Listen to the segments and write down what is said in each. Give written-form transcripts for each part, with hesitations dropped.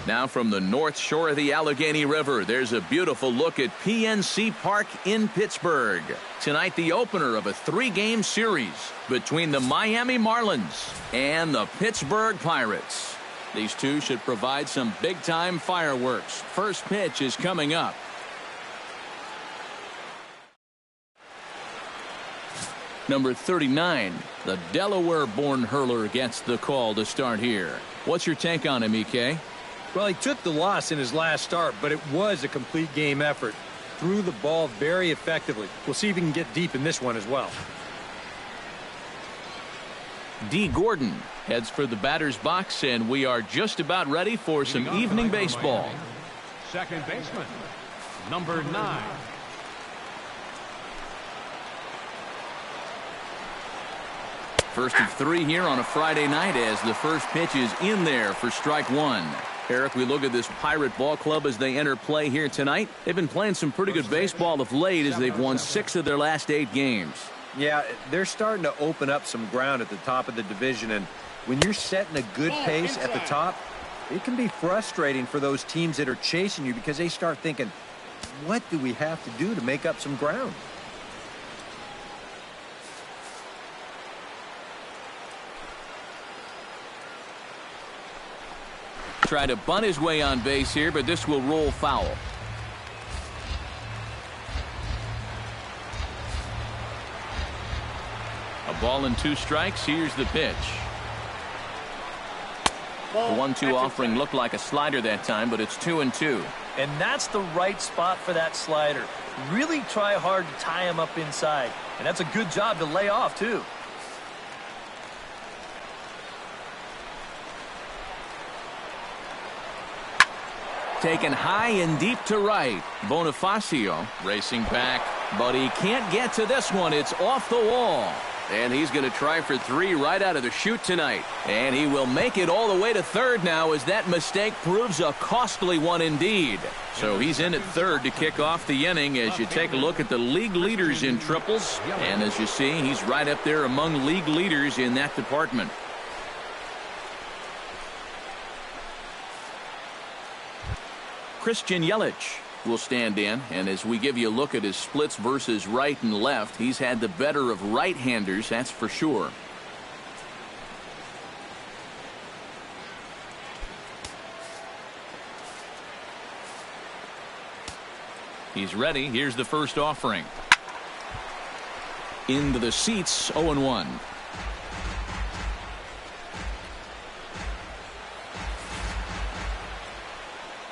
Now from the north shore of the Allegheny River, there's a beautiful look at PNC Park in Pittsburgh. Tonight, the opener of a 3-game series between the Miami Marlins and the Pittsburgh Pirates. These two should provide some big-time fireworks. First pitch is coming up. Number 39, the Delaware-born hurler gets the call to start here. What's your take on him, EK? Well, he took the loss in his last start, but it was a complete game effort. Threw the ball very effectively. We'll see if he can get deep in this one as well. D. Gordon heads for the batter's box, and we are just about ready for some evening baseball. Second baseman, number 9. First of 3 here on a Friday night as the first pitch is in there for strike 1. Eric, we look at this Pirate ball club as they enter play here tonight. They've been playing some pretty good baseball of late as they've won 6 of their last 8 games. Yeah, they're starting to open up some ground at the top of the division, and when you're setting a good pace at the top, it can be frustrating for those teams that are chasing you because they start thinking, what do we have to do to make up some ground? Try to bunt his way on base here, but this will roll foul. A ball and 2 strikes. Here's the pitch. The 1-2 offering looked like a slider that time, but it's 2-2. And that's the right spot for that slider. Really try hard to tie him up inside. And that's a good job to lay off, too. Taken high and deep to right. Bonifacio racing back, but he can't get to this one. It's off the wall. And he's going to try for 3 right out of the chute tonight. And he will make it all the way to third now as that mistake proves a costly one indeed. So he's in at third to kick off the inning as you take a look at the league leaders in triples. And as you see, he's right up there among league leaders in that department. Christian Yelich will stand in, and as we give you a look at his splits versus right and left, he's had the better of right-handers, that's for sure. He's ready. Here's the first offering. Into the seats, 0-1.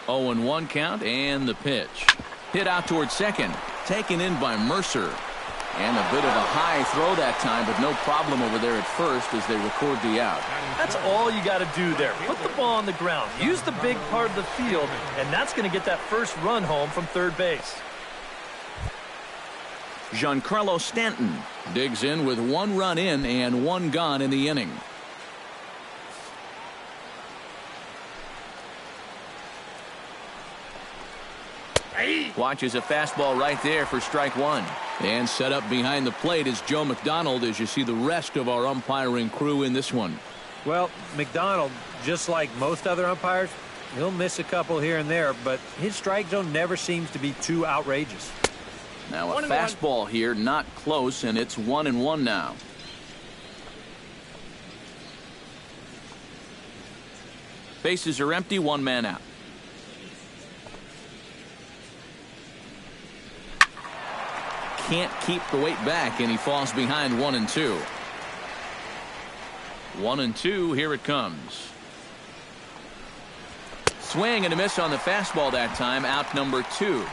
0-1 count, and the pitch. Hit out towards second. Taken in by Mercer. And a bit of a high throw that time, but no problem over there at first as they record the out. That's all you got to do there. Put the ball on the ground. Use the big part of the field, and that's going to get that first run home from third base. Giancarlo Stanton digs in with 1 run in and 1 gone in the inning. Watches a fastball right there for strike 1. And set up behind the plate is Joe McDonald as you see the rest of our umpiring crew in this one. Well, McDonald, just like most other umpires, he'll miss a couple here and there, but his strike zone never seems to be too outrageous. Now a fastball here, not close, and it's 1-1 now. Bases are empty, 1 man out. Can't keep the weight back, and he falls behind 1-2. 1-2, here it comes. Swing and a miss on the fastball that time, out number 2.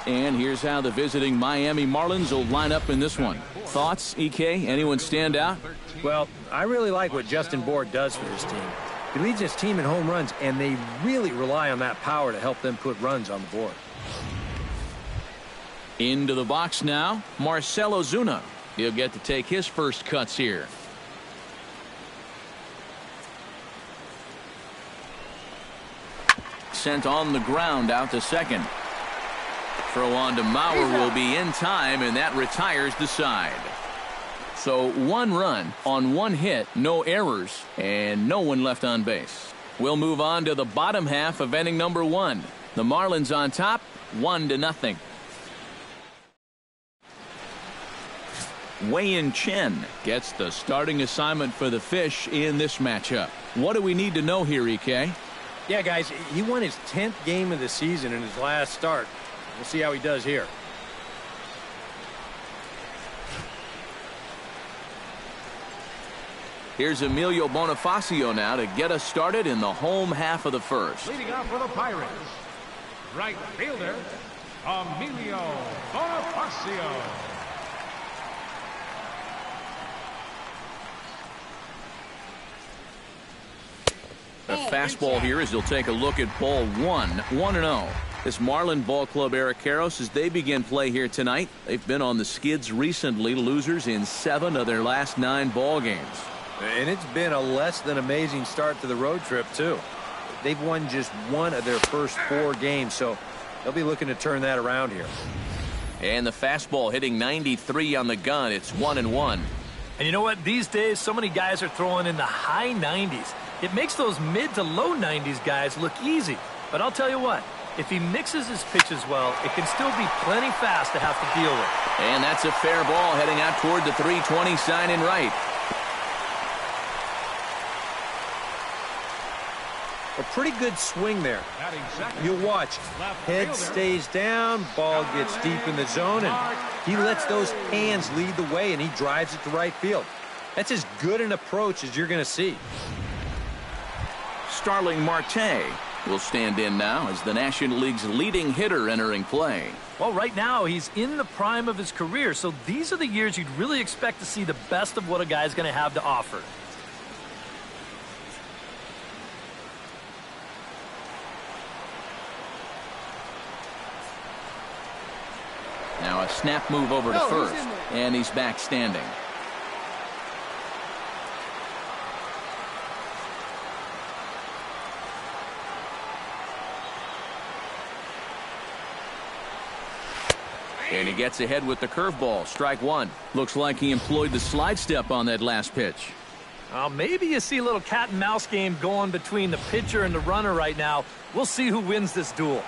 And here's how the visiting Miami Marlins will line up in this one. Thoughts, EK? Anyone stand out? Well, I really like what Justin Bour does for his team. He leads his team in home runs, and they really rely on that power to help them put runs on the board. Into the box now, Marcell Ozuna. He'll get to take his first cuts here. Sent on the ground out to second. Throw on to Mauer will be in time, and that retires the side. So 1 run on 1 hit, no errors, and no one left on base. We'll move on to the bottom half of inning number 1. The Marlins on top, 1-0. Wei-Yin Chen gets the starting assignment for the Fish in this matchup. What do we need to know here, EK? Yeah, guys, he won his 10th game of the season in his last start. We'll see how he does here. Here's Emilio Bonifacio now to get us started in the home half of the first. Leading off for the Pirates, right fielder, Emilio Bonifacio. A fastball here as he'll take a look at ball 1, 1-0. This Marlin Ball Club Eric Karros, as they begin play here tonight, they've been on the skids recently, losers in 7 of their last 9 ball games. And it's been a less than amazing start to the road trip, too. They've won just 1 of their first 4 games, so they'll be looking to turn that around here. And the fastball hitting 93 on the gun. It's 1-1. And you know what? These days, so many guys are throwing in the high 90s. It makes those mid to low 90s guys look easy. But I'll tell you what, if he mixes his pitches well, it can still be plenty fast to have to deal with. And that's a fair ball heading out toward the 320 sign in right. A pretty good swing there. You'll watch. Head stays down, ball gets deep in the zone, and he lets those hands lead the way, and he drives it to right field. That's as good an approach as you're going to see. Starling Marte will stand in now as the National League's leading hitter entering play. Well, right now, he's in the prime of his career, so these are the years you'd really expect to see the best of what a guy's going to have to offer. Now a snap move over to first, and he's back standing. And he gets ahead with the curveball. Strike 1. Looks like he employed the slide step on that last pitch. Maybe you see a little cat and mouse game going between the pitcher and the runner right now. We'll see who wins this duel.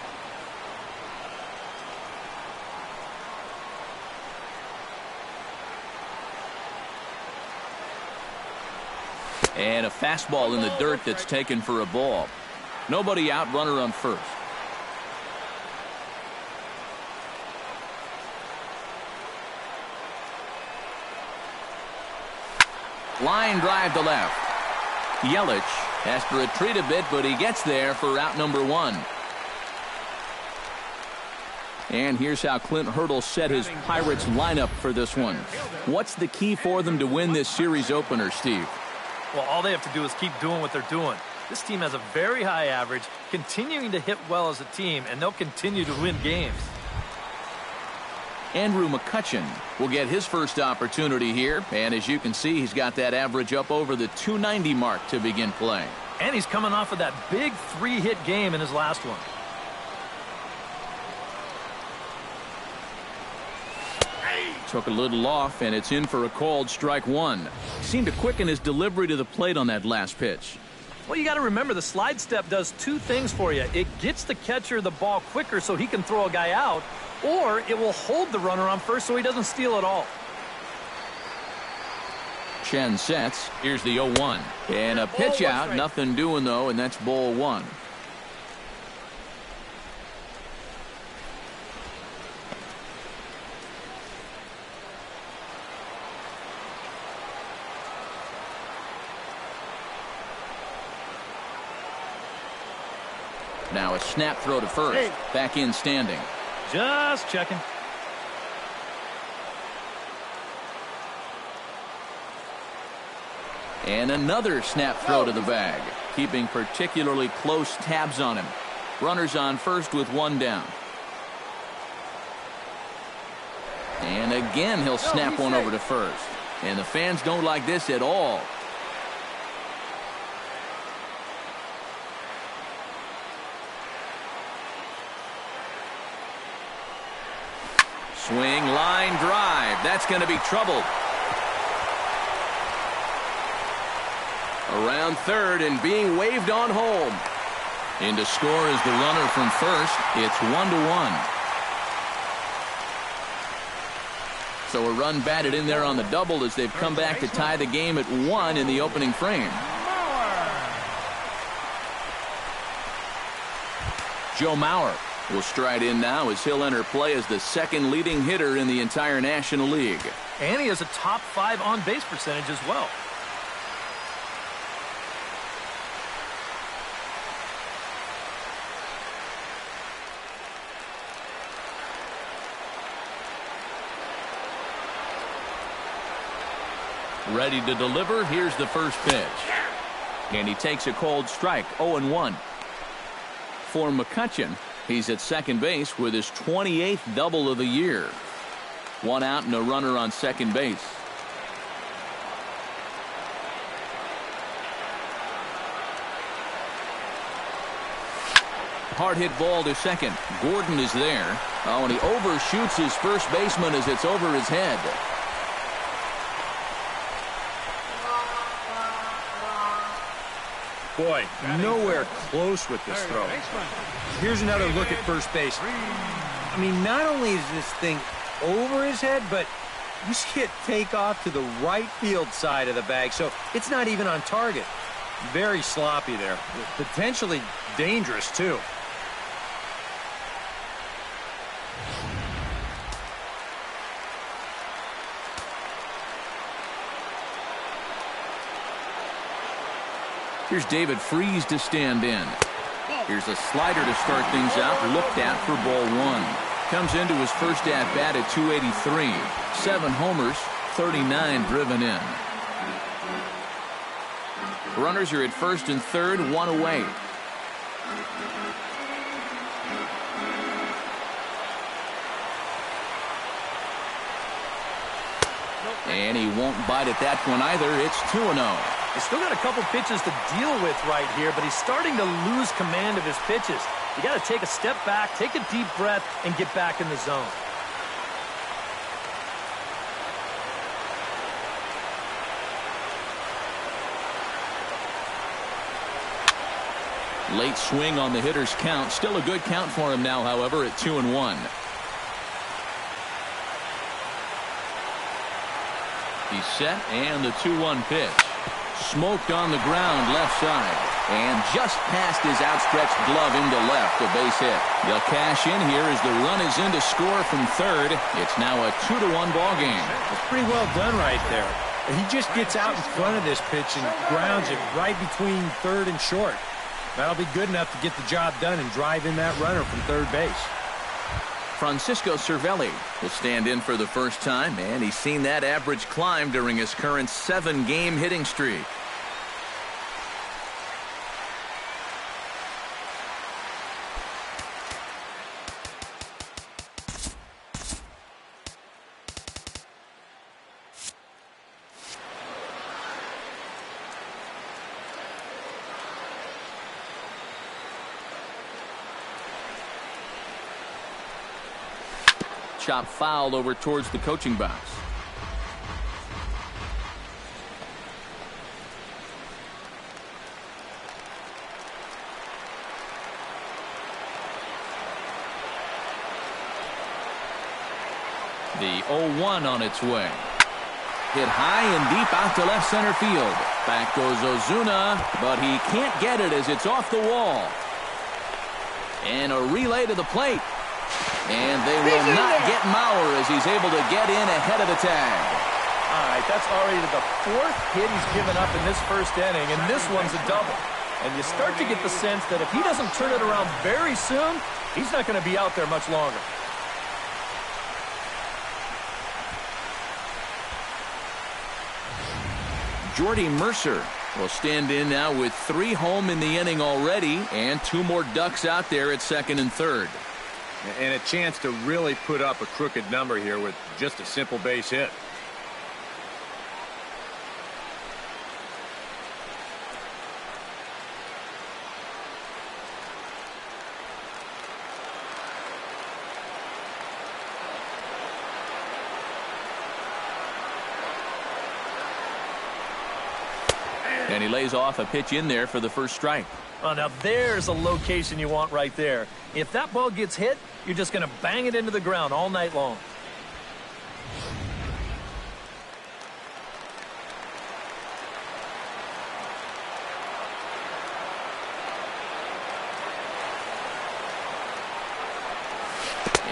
And a fastball in the dirt that's taken for a ball. Nobody out, runner on first. Line drive to left. Yelich has to retreat a bit, but he gets there for out number 1. And here's how Clint Hurdle set his Pirates lineup for this one. What's the key for them to win this series opener, Steve? Well, all they have to do is keep doing what they're doing. This team has a very high average, continuing to hit well as a team, and they'll continue to win games. Andrew McCutchen will get his first opportunity here, and as you can see, he's got that average up over the 290 mark to begin playing. And he's coming off of that big 3-hit game in his last one. Took a little off, and it's in for a called strike 1. Seemed to quicken his delivery to the plate on that last pitch. Well, you got to remember the slide step does 2 things for you. It gets the catcher the ball quicker so he can throw a guy out, or it will hold the runner on first so he doesn't steal it all. Chen sets. Here's the 0-1. And a pitch out. Nothing doing, though, and that's ball 1. Now a snap throw to first. Back in standing. Just checking. And another snap throw to the bag. Keeping particularly close tabs on him. Runners on first with 1 down. And again he'll snap one over to first. And the fans don't like this at all. Swing, line drive. That's going to be troubled. A Around third and being waved on home. In to score is the runner from first. It's 1-1. So a run batted in there on the double as they've come back to tie the game at 1 in the opening frame. Joe Mauer will stride in now as he'll enter play as the second leading hitter in the entire National League. And he has a top 5 on-base percentage as well. Ready to deliver. Here's the first pitch. And he takes a cold strike, 0-1. For McCutchen, he's at second base with his 28th double of the year. 1 out and a runner on second base. Hard hit ball to second. Gordon is there. Oh, and he overshoots his first baseman as it's over his head. Boy, nowhere close with this throw. Here's another look at first base. I mean, not only is this thing over his head, but you see it take off to the right field side of the bag, so it's not even on target. Very sloppy there. Potentially dangerous, too. Here's David Freese to stand in. Here's a slider to start things out, looked at for ball 1. Comes into his first at-bat at 283. 7 homers, 39 driven in. Runners are at first and third, 1 away. And he won't bite at that one either. It's 2-0. He's still got a couple pitches to deal with right here, but he's starting to lose command of his pitches. You got to take a step back, take a deep breath, and get back in the zone. Late swing on the hitter's count. Still a good count for him now, however, at 2-1. He's set, and the 2-1 pitch. Smoked on the ground left side. And just past his outstretched glove into left, a base hit. They'll cash in here as the run is in to score from third. It's now a 2-1 ball game. It's pretty well done right there. He just gets out in front of this pitch and grounds it right between third and short. That'll be good enough to get the job done and drive in that runner from third base. Francisco Cervelli will stand in for the first time, and he's seen that average climb during his current 7-game hitting streak. Chop foul over towards the coaching box. The 0-1 on its way. Hit high and deep out to left center field. Back goes Ozuna, but he can't get it as it's off the wall. And a relay to the plate. And they will not get Mauer as he's able to get in ahead of the tag. All right, that's already the 4th hit he's given up in this first inning, and this one's a double. And you start to get the sense that if he doesn't turn it around very soon, he's not going to be out there much longer. Jordy Mercer will stand in now with 3 home in the inning already and 2 more ducks out there at second and third. And a chance to really put up a crooked number here with just a simple base hit. And he lays off a pitch in there for the first strike. Oh, now there's a location you want right there. If that ball gets hit, you're just going to bang it into the ground all night long.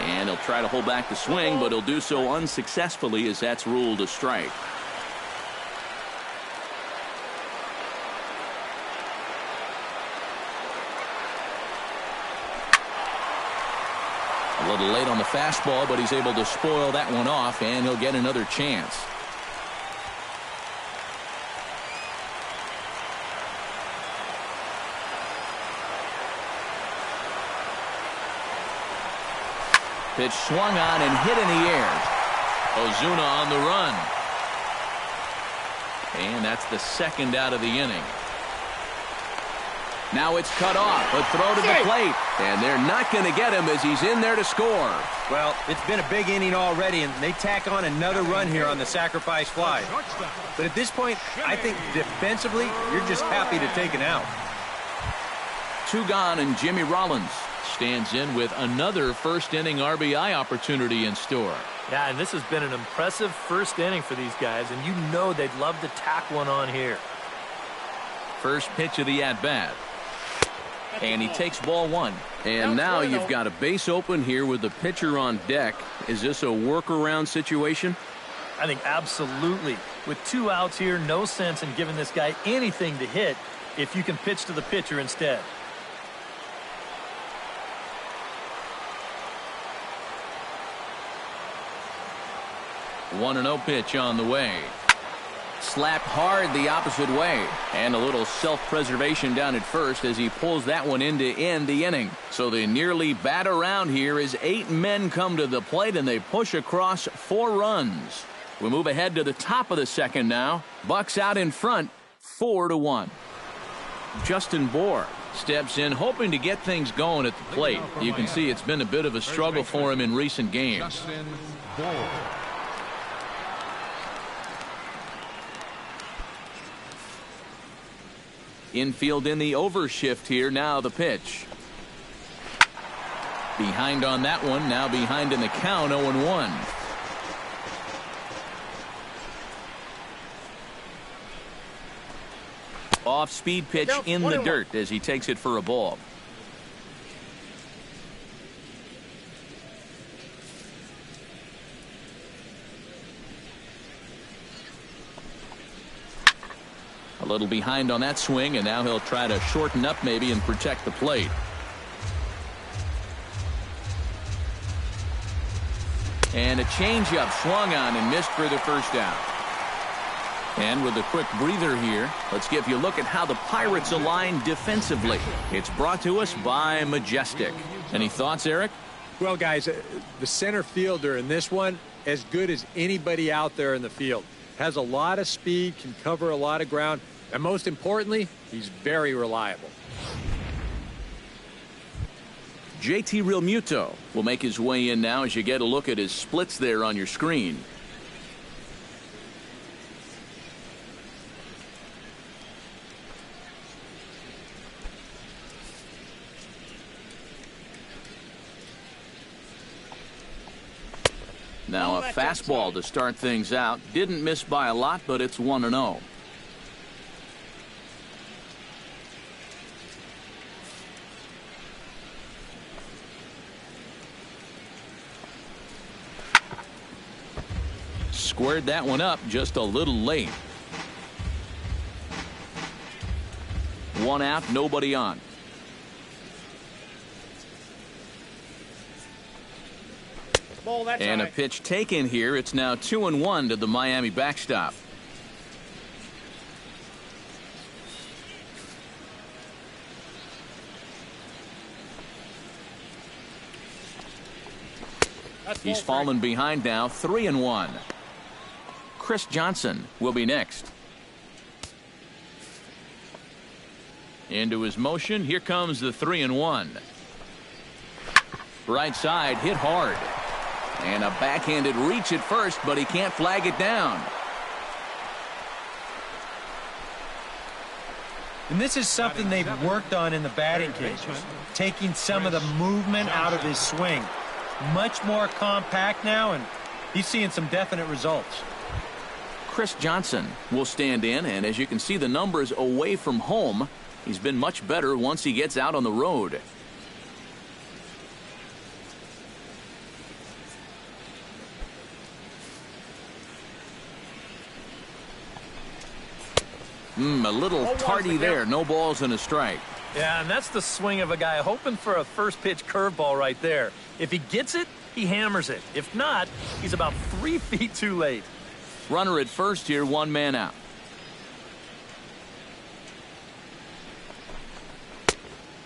And he'll try to hold back the swing, but he'll do so unsuccessfully as that's ruled a strike. A little late on the fastball, but he's able to spoil that one off, and he'll get another chance. Pitch swung on and hit in the air. Ozuna on the run. And that's the second out of the inning. Now it's cut off. A throw to the plate. And they're not going to get him as he's in there to score. Well, it's been a big inning already, and they tack on another run here on the sacrifice fly. But at this point, I think defensively, you're just happy to take an out. 2 gone, and Jimmy Rollins stands in with another first-inning RBI opportunity in store. Yeah, and this has been an impressive first inning for these guys, and you know they'd love to tack one on here. First pitch of the at-bat. And he takes ball 1. And now you've got a base open here with the pitcher on deck. Is this a workaround situation? I think absolutely. With 2 outs here, no sense in giving this guy anything to hit if you can pitch to the pitcher instead. 1-0 pitch on the way. Slapped hard the opposite way. And a little self-preservation down at first as he pulls that one in to end the inning. So they nearly bat around here as 8 men come to the plate and they push across 4 runs. We move ahead to the top of the second now. Bucks out in front, 4-1. Justin Bour steps in hoping to get things going at the plate. You can see it's been a bit of a struggle for him in recent games. Justin Bour. Infield in the overshift here. Now the pitch. Behind on that one. Now behind in the count. 0-1. Off-speed pitch in the dirt as he takes it for a ball. A little behind on that swing, and now he'll try to shorten up maybe and protect the plate. And a changeup swung on and missed for the first out. And with a quick breather here, let's give you a look at how the Pirates align defensively. It's brought to us by Majestic. Any thoughts, Eric? Well, guys, the center fielder in this one, as good as anybody out there in the field. Has a lot of speed, can cover a lot of ground, and most importantly, he's very reliable. JT Realmuto will make his way in now as you get a look at his splits there on your screen. Now a fastball to start things out. Didn't miss by a lot, but it's 1-0. Squared that one up just a little late. 1 out, nobody on. And a pitch taken here. It's now 2-1 to the Miami backstop. He's fallen behind now, 3-1. Chris Johnson will be next. Into his motion. Here comes the 3-1. Right side hit hard. And a backhanded reach at first, but he can't flag it down. And this is something they've worked on in the batting cages, taking some of the movement out of his swing. Much more compact now, and he's seeing some definite results. Chris Johnson will stand in, and as you can see the numbers away from home, he's been much better once he gets out on the road. A little tardy there. No balls and a strike. Yeah, and that's the swing of a guy hoping for a first pitch curveball right there. If he gets it, he hammers it. If not, he's about 3 feet too late. Runner at first here, 1 man out.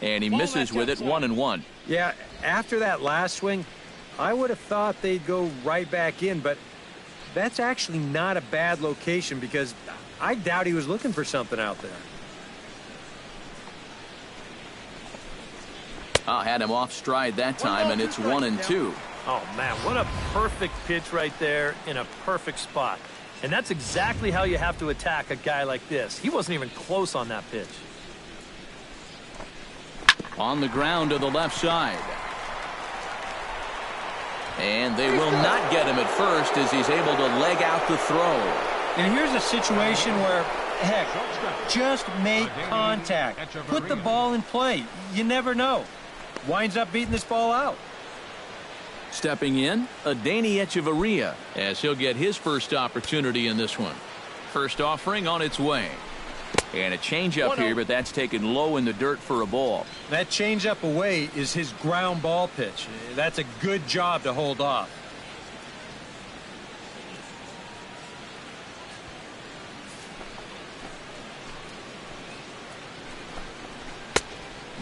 And he misses with it, 1-1. Yeah, after that last swing, I would have thought they'd go right back in, but that's actually not a bad location because I doubt he was looking for something out there. Had him off stride that time, and it's 1-2. Oh, man, what a perfect pitch right there in a perfect spot. And that's exactly how you have to attack a guy like this. He wasn't even close on that pitch. On the ground to the left side. And they will not get him at first as he's able to leg out the throw. And here's a situation where, heck, just make contact. Put the ball in play. You never know. Winds up beating this ball out. Stepping in, Adeiny Echeverria, as he'll get his first opportunity in this one. First offering on its way. And a changeup here, but that's taken low in the dirt for a ball. That changeup away is his ground ball pitch. That's a good job to hold off.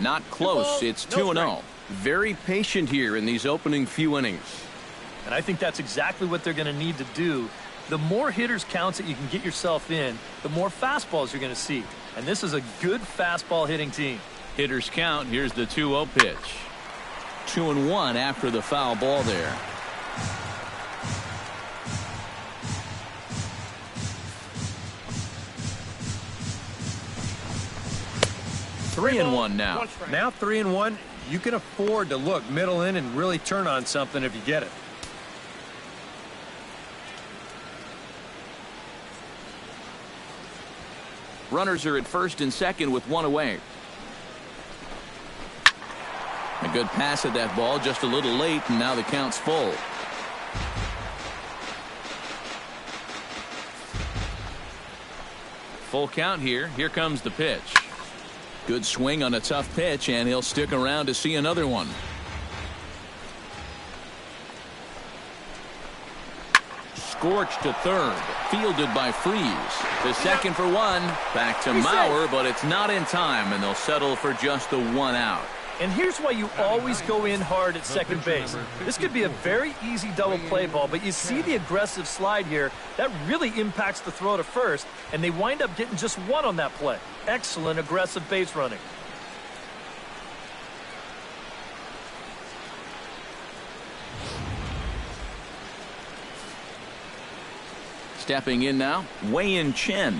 Not close. It's 2-0. Very patient here in these opening few innings. And I think that's exactly what they're going to need to do. The more hitters counts that you can get yourself in, the more fastballs you're going to see. And this is a good fastball hitting team. Hitters count. Here's the 2-0 pitch. 2-1 after the foul ball there. Three and one now. Now 3-1. You can afford to look middle in and really turn on something if you get it. Runners are at first and second with 1 away. A good pass at that ball, just a little late, and now the count's full. Full count here. Here comes the pitch. Good swing on a tough pitch, and he'll stick around to see another one. Scorched to third. Fielded by Freeze. To second for 1. Back to Mauer, but it's not in time, and they'll settle for just the 1 out. And here's why you always go in hard at second base. This could be a very easy double play ball, but you see the aggressive slide here. That really impacts the throw to first, and they wind up getting just 1 on that play. Excellent aggressive base running. Stepping in now, Wei-Yin Chen,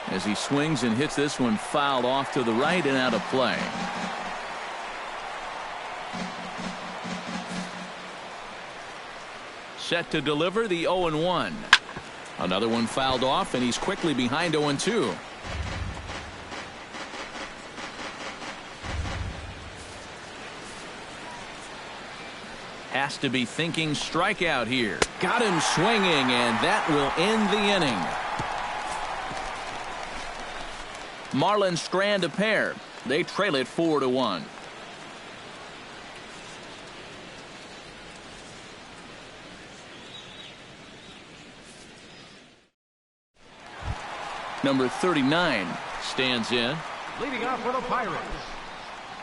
as he swings and hits this one fouled off to the right and out of play. Set to deliver the 0-1. Another one fouled off, and he's quickly behind 0-2. Has to be thinking strikeout here. Got him swinging, and that will end the inning. Marlins strand a pair. They trail it 4-1. Number 39 stands in. Leading off for the Pirates,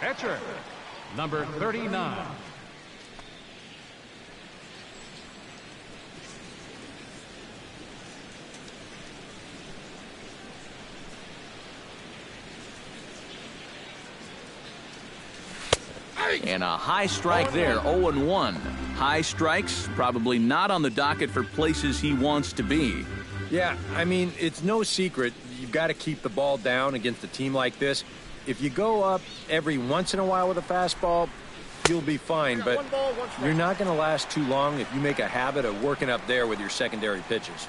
catcher, number 39. And a high strike there, 0-1. High strikes, probably not on the docket for places he wants to be. Yeah, I mean, it's no secret. you've got to keep the ball down against a team like this. If you go up every once in a while with a fastball, you'll be fine, but you're not going to last too long if you make a habit of working up there with your secondary pitches.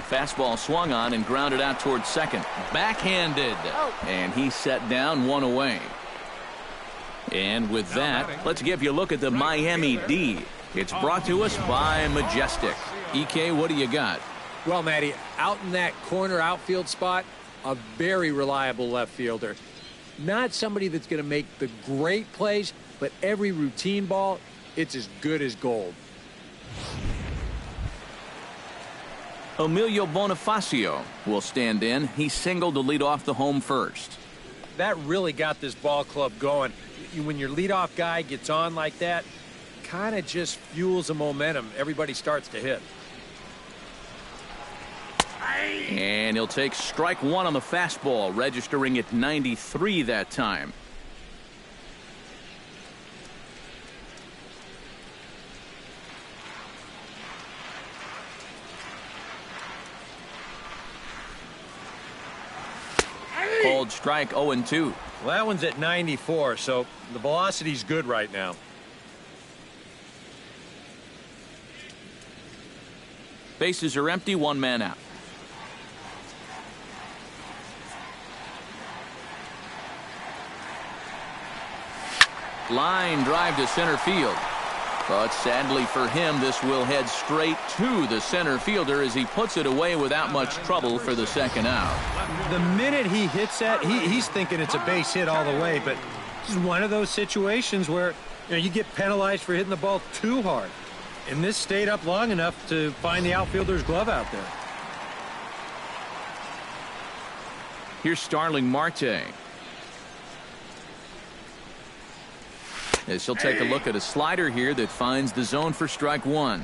Fastball swung on and grounded out towards second. Backhanded. And he set down, one away. And with that, let's give you a look at the Miami D. It's brought to us by Majestic. EK, what do you got? Well, Matty, out in that corner outfield spot, a very reliable left fielder. Not somebody that's going to make the great plays, but every routine ball, it's as good as gold. Emilio Bonifacio will stand in. He singled to lead off the home first. That really got this ball club going. When your leadoff guy gets on like that, kind of just fuels the momentum. Everybody starts to hit. And he'll take strike one on the fastball, registering at 93 that time. Called strike 0-2. Well, that one's at 94, so the velocity's good right now. Bases are empty, one man out. Line drive to center field. But sadly for him, this will head straight to the center fielder as he puts it away without much trouble for the second out. The minute he hits that, he's thinking it's a base hit all the way, but this is one of those situations where you get penalized for hitting the ball too hard. And this stayed up long enough to find the outfielder's glove out there. Here's Starling Marte. As he'll take a look at a slider here that finds the zone for strike one.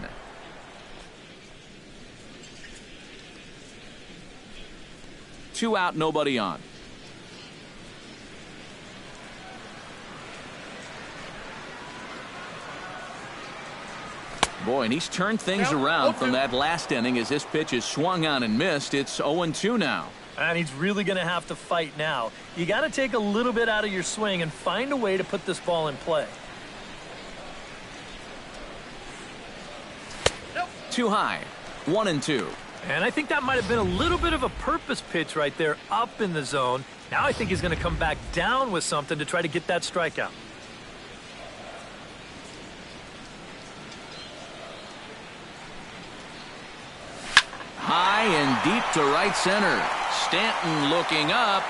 Two out, nobody on. Boy, and he's turned things around from that last inning as this pitch is swung on and missed. It's 0-2 now. And he's really going to have to fight now. You got to take a little bit out of your swing and find a way to put this ball in play. Too high. 1-2. And I think that might have been a little bit of a purpose pitch right there up in the zone. Now I think he's going to come back down with something to try to get that strikeout. High and deep to right center. Stanton looking up.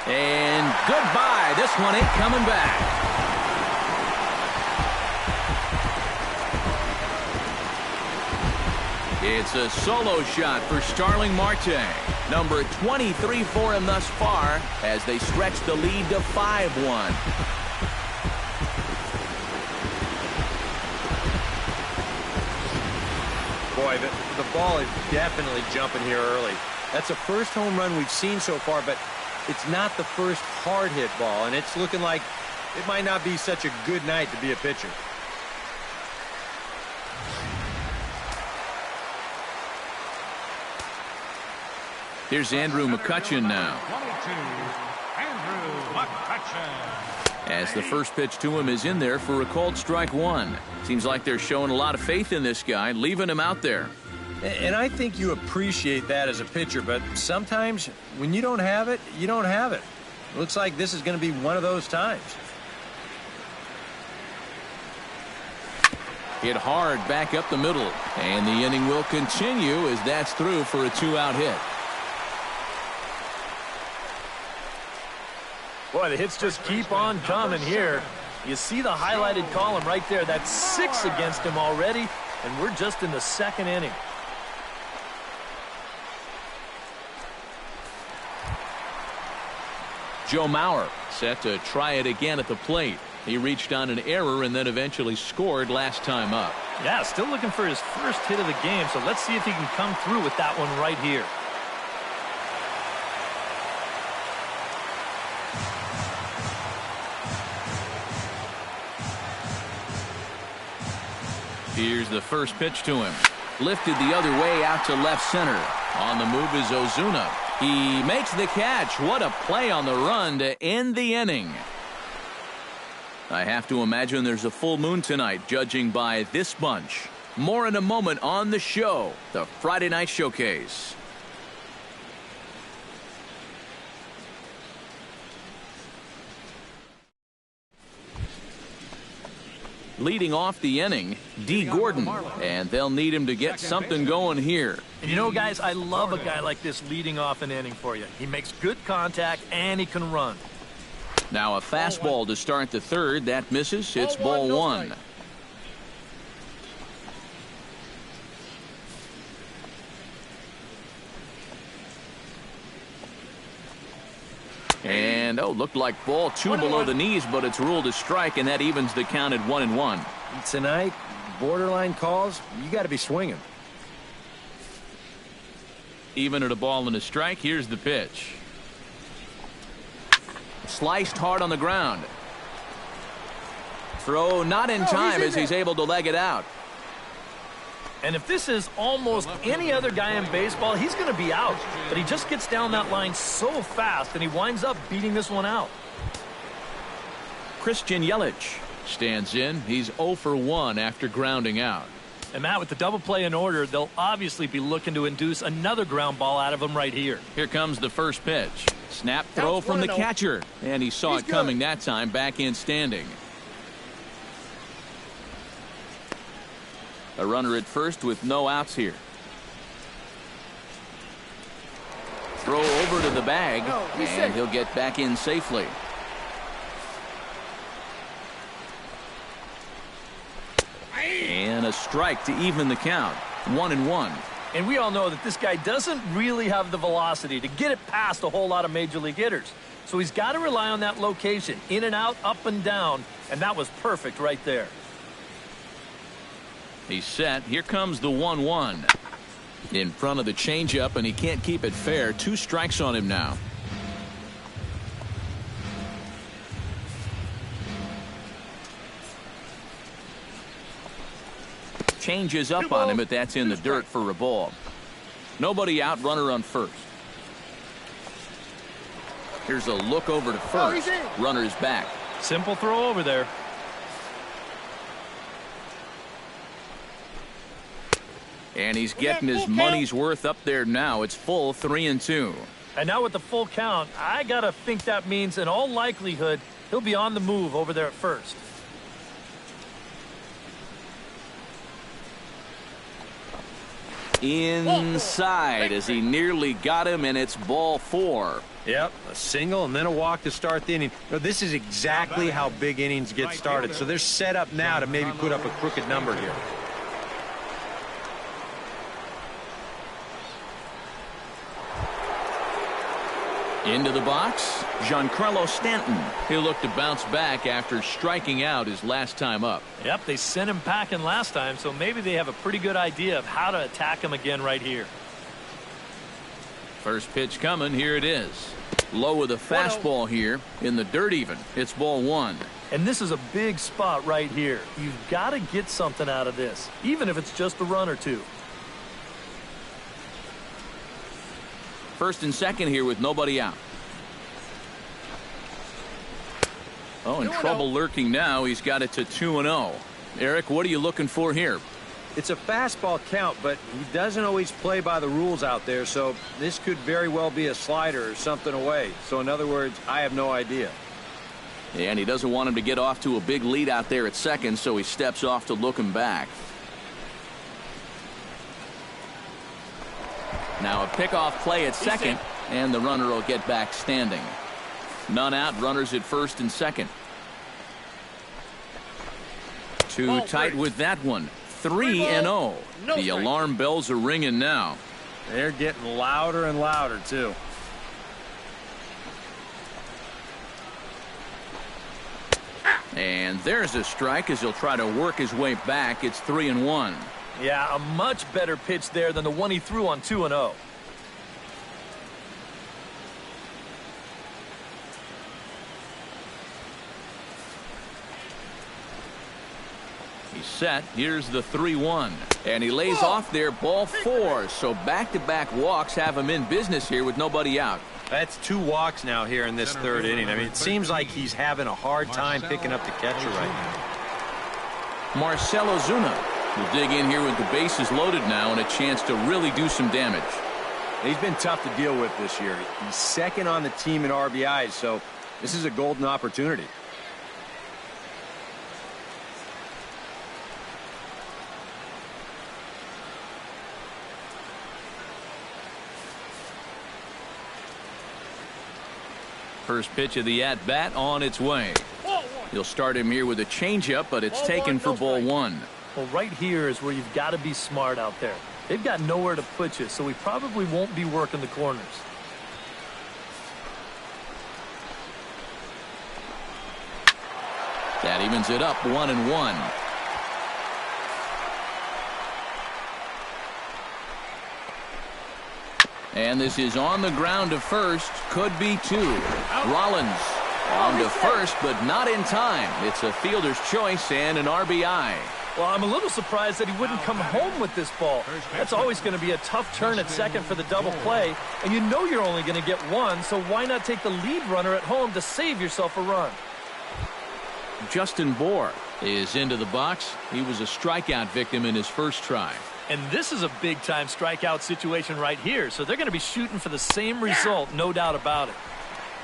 And goodbye. This one ain't coming back. It's a solo shot for Starling Marte. Number 23 for him thus far as they stretch the lead to 5-1. Boy, the ball is definitely jumping here early. That's the first home run we've seen so far, but it's not the first hard hit ball, and it's looking like it might not be such a good night to be a pitcher. Here's Andrew McCutchen now. 22, Andrew McCutchen. As the first pitch to him is in there for a called strike one. Seems like they're showing a lot of faith in this guy, leaving him out there. And I think you appreciate that as a pitcher, but sometimes when you don't have it, you don't have it. Looks like this is going to be one of those times. Hit hard back up the middle. And the inning will continue as that's through for a two-out hit. Boy, the hits just keep on coming here. You see the highlighted column right there. That's 6 against him already, and we're just in the second inning. Joe Mauer set to try it again at the plate. He reached on an error and then eventually scored last time up. Yeah, still looking for his first hit of the game, so let's see if he can come through with that one right here. Here's the first pitch to him. Lifted the other way out to left center. On the move is Ozuna. He makes the catch. What a play on the run to end the inning. I have to imagine there's a full moon tonight, judging by this bunch. More in a moment on the show, the Friday Night Showcase. Leading off the inning, D. Gordon, and they'll need him to get something going here. And you know, guys, I love a guy like this leading off an inning for you. He makes good contact, and he can run. Now a fastball to start the third. That misses. It's ball one. And, looked like ball two below the knees, but it's ruled a strike, and that evens the count at 1-1. Tonight, borderline calls, you got to be swinging. Even at a ball and a strike, here's the pitch. Sliced hard on the ground. Throw not in time as he's able to leg it out. And if this is almost any other guy in baseball, he's going to be out. But he just gets down that line so fast, and he winds up beating this one out. Christian Yelich stands in. He's 0 for 1 after grounding out. And Matt, with the double play in order, they'll obviously be looking to induce another ground ball out of him right here. Here comes the first pitch. Snap throw from the catcher. And he saw it coming that time, back in standing. A runner at first with no outs here. Throw over to the bag, and he'll get back in safely. And a strike to even the count. 1-1. And we all know that this guy doesn't really have the velocity to get it past a whole lot of major league hitters. So he's got to rely on that location, in and out, up and down, and that was perfect right there. He's set. Here comes the 1-1. In front of the changeup, and he can't keep it fair. 2 strikes on him now. Changes up on him, but that's in the dirt for a ball. Nobody out, runner on first. Here's a look over to first. Runner's back. Simple throw over there. And he's getting his money's worth up there now. It's full 3-2. And now with the full count, I got to think that means in all likelihood he'll be on the move over there at first. Inside as he nearly got him, and it's ball 4. Yep, a single and then a walk to start the inning. Now, this is exactly how big innings get started. So they're set up now to maybe put up a crooked number here. Into the box, Giancarlo Stanton. He'll look to bounce back after striking out his last time up. Yep, they sent him packing last time, so maybe they have a pretty good idea of how to attack him again right here. First pitch coming. Here it is. Low with a fastball here. In the dirt even. It's ball 1. And this is a big spot right here. You've got to get something out of this, even if it's just a run or two. First and second here with nobody out. Oh, and trouble lurking now. He's got it to 2-0. Eric, what are you looking for here? It's a fastball count, but he doesn't always play by the rules out there, so this could very well be a slider or something away. So in other words, I have no idea. And he doesn't want him to get off to a big lead out there at second, so he steps off to look him back. Now a pickoff play at second, and the runner will get back standing. None out, runners at first and second. Too tight with that one. 3-0. The alarm bells are ringing now. They're getting louder and louder, too. And there's a strike as he'll try to work his way back. It's 3-1. Yeah, a much better pitch there than the one he threw on 2-0. He's set. Here's the 3-1. And he lays off there, ball 4. So back-to-back walks have him in business here with nobody out. That's 2 walks now here in this 3rd inning. I mean, it seems like he's having a hard time picking up the catcher right now. Marcell Ozuna will dig in here with the bases loaded now and a chance to really do some damage. He's been tough to deal with this year. He's 2nd on the team in RBIs, so this is a golden opportunity. First pitch of the at-bat on its way. You'll start him here with a changeup, but it's taken for ball 1. Well, right here is where you've got to be smart out there. They've got nowhere to put you, so we probably won't be working the corners. That evens it up 1-1. And this is on the ground to first. Could be 2. Rollins on to first, but not in time. It's a fielder's choice and an RBI. Well, I'm a little surprised that he wouldn't come home with this ball. That's always going to be a tough turn at second for the double play, and you know you're only going to get 1, so why not take the lead runner at home to save yourself a run? Justin Bour is into the box. He was a strikeout victim in his first try. And this is a big-time strikeout situation right here, so they're going to be shooting for the same result, no doubt about it.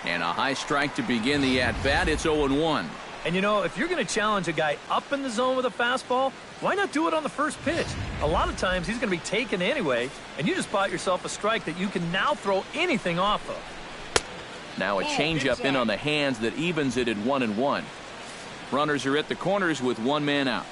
And a high strike to begin the at-bat. It's 0-1. And, you know, if you're going to challenge a guy up in the zone with a fastball, why not do it on the first pitch? A lot of times he's going to be taken anyway, and you just bought yourself a strike that you can now throw anything off of. Now a changeup in on the hands that evens it at 1-1. Runners are at the corners with 1 man out.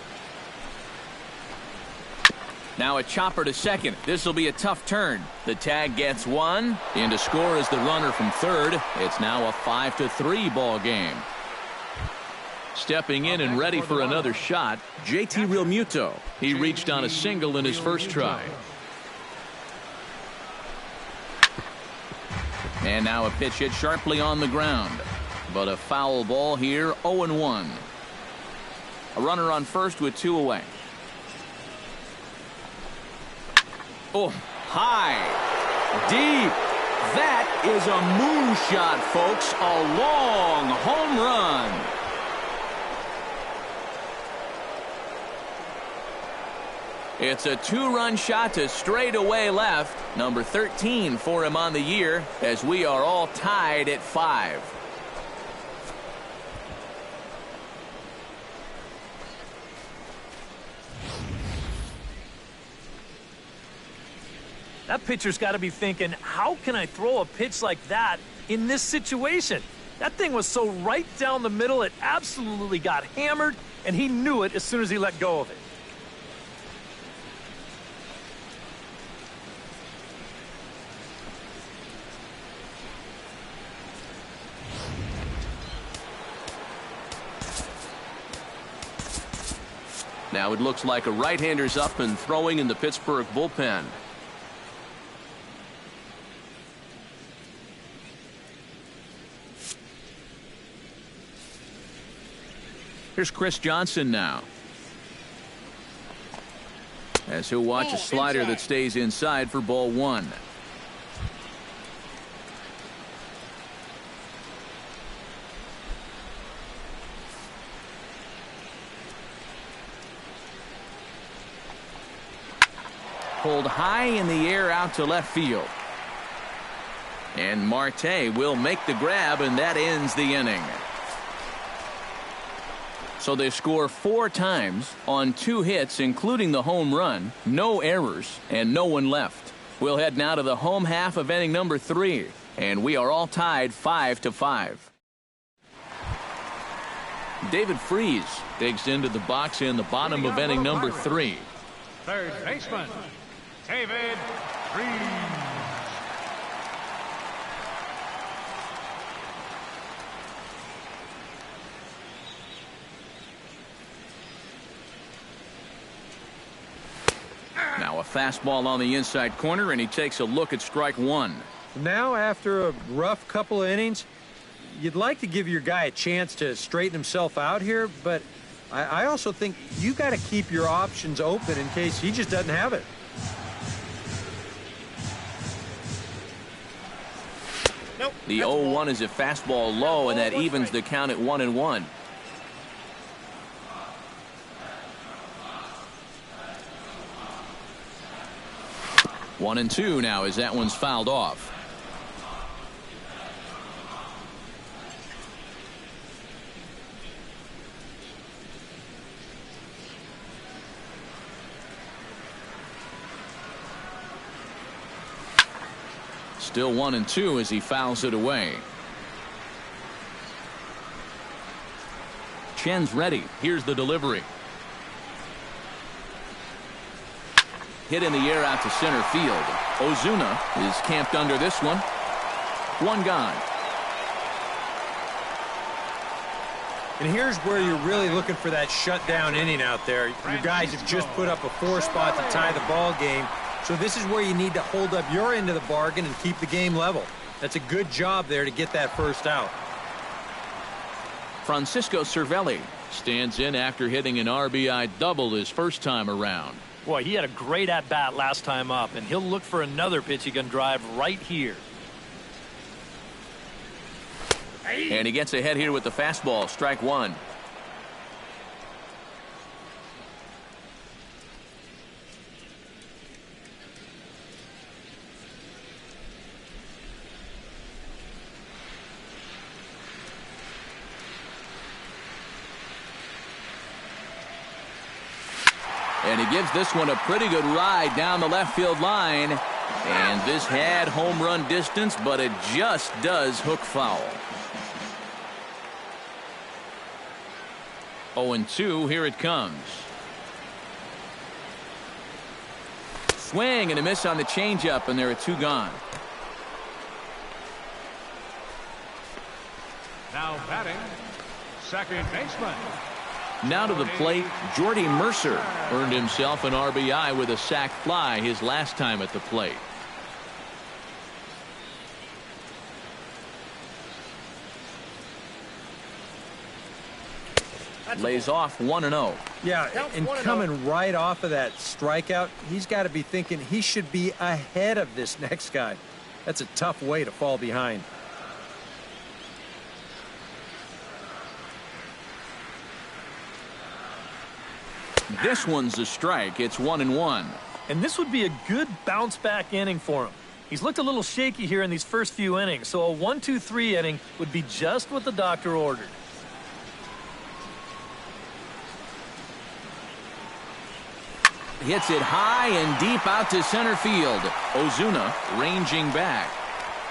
Now a chopper to second. This will be a tough turn. The tag gets 1. In to score is the runner from third. It's now a 5-3 ball game. Stepping in and ready for another shot, JT Realmuto. He reached on a single in his first try. And now a pitch hit sharply on the ground. But a foul ball here, 0-1. A runner on first with 2 away. Oh, high, deep. That is a moonshot, folks. A long home run. It's a 2-run shot to straightaway left. Number 13 for him on the year, as we are all tied at 5. That pitcher's got to be thinking, how can I throw a pitch like that in this situation? That thing was so right down the middle, it absolutely got hammered, and he knew it as soon as he let go of it. Now it looks like a right-hander's up and throwing in the Pittsburgh bullpen. Here's Chris Johnson now, as he'll watch a slider that stays inside for ball 1. Pulled high in the air out to left field. And Marte will make the grab, and that ends the inning. So they score 4 times on 2 hits, including the home run, no errors, and no one left. We'll head now to the home half of inning number 3, and we are all tied 5-5. David Freese digs into the box in the bottom of inning number 3. Third baseman, David Freese. Now a fastball on the inside corner, and he takes a look at strike 1. Now, after a rough couple of innings, you'd like to give your guy a chance to straighten himself out here, but I also think you got to keep your options open in case he just doesn't have it. The 0-1 is a fastball low, and that evens the count at 1-1. One and two now as that one's fouled off. Still 1-2 as he fouls it away. Chen's ready. Here's the delivery. Hit in the air out to center field. Ozuna is camped under this one. One gone. And here's where you're really looking for that shutdown inning out there. You guys have just put up a 4 spot to tie the ball game. So this is where you need to hold up your end of the bargain and keep the game level. That's a good job there to get that first out. Francisco Cervelli stands in after hitting an RBI double his first time around. Boy, he had a great at-bat last time up, and he'll look for another pitch he can drive right here. And he gets ahead here with the fastball. Strike one. And he gives this one a pretty good ride down the left field line. And this had home run distance, but it just does hook foul. 0-2, here it comes. Swing and a miss on the changeup, and there are two gone. Now batting, second baseman. Now to the plate, Jordy Mercer earned himself an RBI with a sac fly his last time at the plate. Lays off 1-0. Yeah, and coming right off of that strikeout, he's got to be thinking he should be ahead of this next guy. That's a tough way to fall behind. This one's a strike. It's 1-1. And this would be a good bounce back inning for him. He's looked a little shaky here in these first few innings, so a 1-2-3 inning would be just what the doctor ordered. Hits it high and deep out to center field. Ozuna ranging back.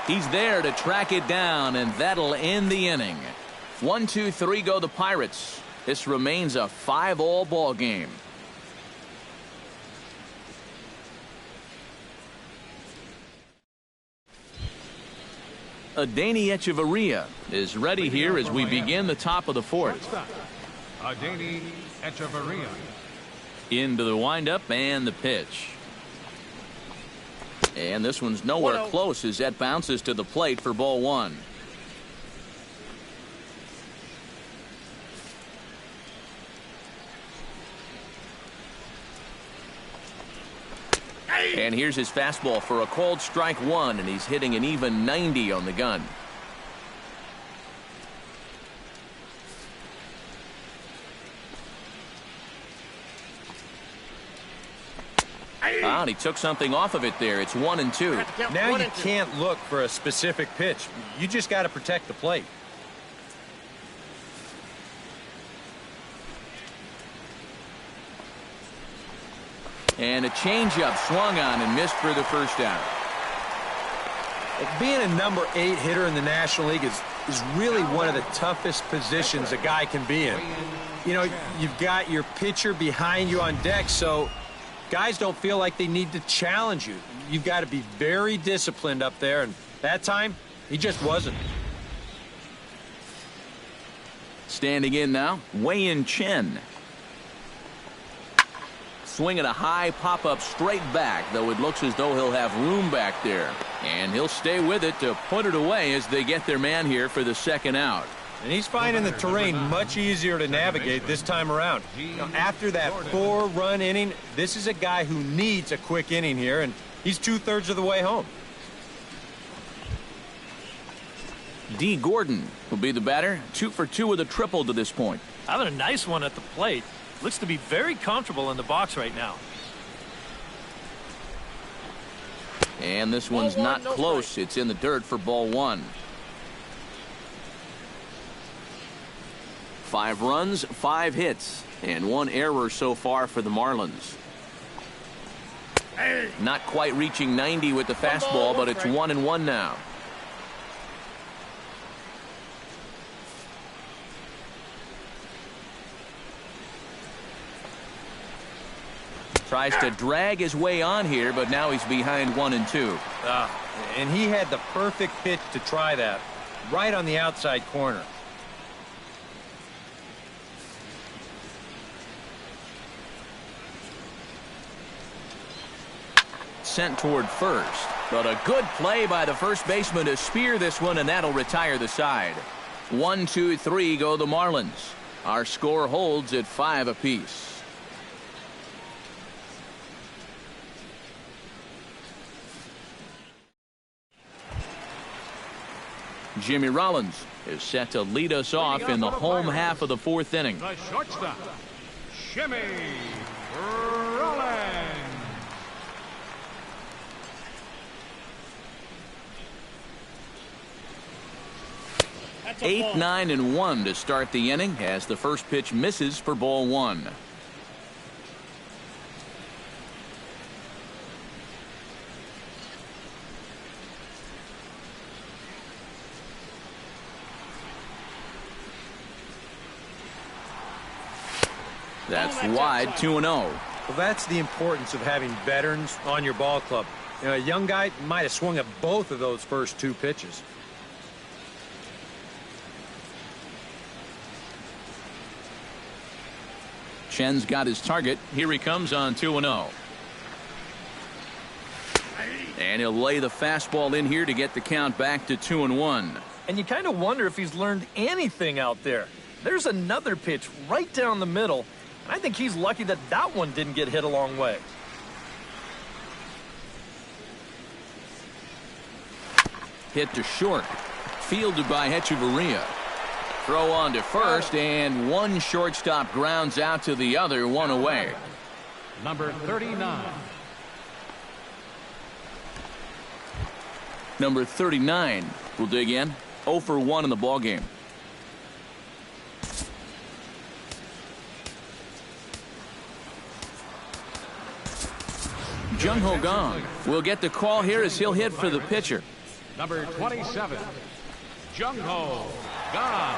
He's there to track it down, and that'll end the inning. 1-2-3 go the Pirates. This remains a 5-all ball game. Adeiny Echeverria is ready here as we begin the top of the fourth. Adeiny Echeverria. Into the windup and the pitch. And this one's nowhere close as that bounces to the plate for ball one. And here's his fastball for a called strike one, and he's hitting an even 90 on the gun. And he took something off of it there. It's 1-2. Now you can't look for a specific pitch. You just got to protect the plate. And a changeup swung on and missed for the first out. Being a number 8 hitter in the National League is really one of the toughest positions a guy can be in. You know, you've got your pitcher behind you on deck, so guys don't feel like they need to challenge you. You've got to be very disciplined up there, and that time, he just wasn't. Standing in now, Wei-Yin Chen. Swinging a high pop-up straight back, though it looks as though he'll have room back there. And he'll stay with it to put it away as they get their man here for the second out. And he's finding the terrain much easier to navigate this time around. After that 4-run inning, this is a guy who needs a quick inning here, and he's 2/3 of the way home. D. Gordon will be the batter. 2 for 2 with a triple to this point. Having a nice one at the plate. Looks to be very comfortable in the box right now. And this one's not close. It's in the dirt for ball 1. 5 runs, 5 hits, and 1 error so far for the Marlins. Not quite reaching 90 with the fastball, but it's 1-1 now. Tries to drag his way on here, but now he's behind 1-2. And he had the perfect pitch to try that, right on the outside corner. Sent toward first, but a good play by the first baseman to spear this one, and that'll retire the side. 1, 2, 3 go the Marlins. Our score holds at 5 apiece. Jimmy Rollins is set to lead us off in the home half of the 4th inning. The shortstop, Jimmy Rollins. 8, 9, and 1 to start the inning as the first pitch misses for ball 1. That's wide, 2-0. Well, that's the importance of having veterans on your ball club. You know, a young guy might have swung at both of those first 2 pitches. Chen's got his target. Here he comes on 2-0. And he'll lay the fastball in here to get the count back to 2-1. And you kind of wonder if he's learned anything out there. There's another pitch right down the middle. And I think he's lucky that that one didn't get hit a long way. Hit to short. Fielded by Hechavarria. Throw on to first, and one shortstop grounds out to the other, 1 away. Number 39. Number 39 will dig in. 0 for 1 in the ballgame. Jung Ho Gong will get the call here as he'll hit for the pitcher. Number 27, Jung Ho Gong.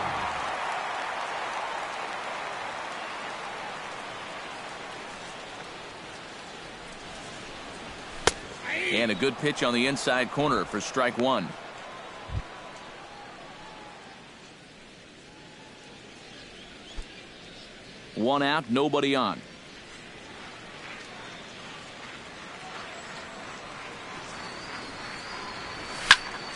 And a good pitch on the inside corner for strike 1. One out, nobody on.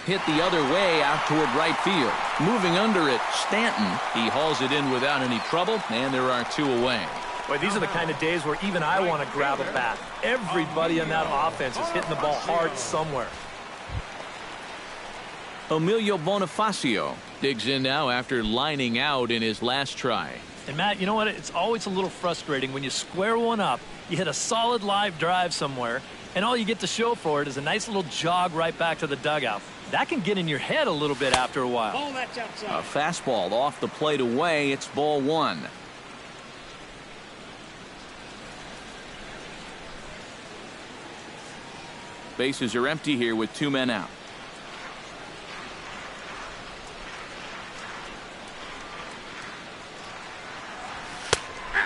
Hit the other way out toward right field. Moving under it, Stanton. He hauls it in without any trouble, and there are 2 away. Boy, these are the kind of days where even I want to grab a bat. Everybody on that offense is hitting the ball hard somewhere. Emilio Bonifacio digs in now after lining out in his last try. And Matt, you know what? It's always a little frustrating when you square one up, you hit a solid live drive somewhere, and all you get to show for it is a nice little jog right back to the dugout. That can get in your head a little bit after a while. A fastball off the plate away. It's ball 1. Bases are empty here with 2 men out.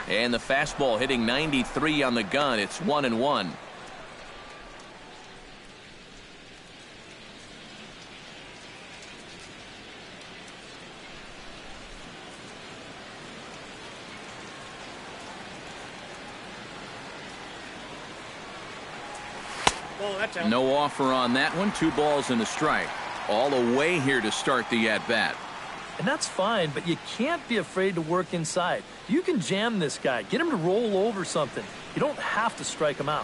And the fastball hitting 93 on the gun. It's 1-1. No offer on that one. 2 balls and a strike. All away here to start the at-bat. And that's fine, but you can't be afraid to work inside. You can jam this guy. Get him to roll over something. You don't have to strike him out.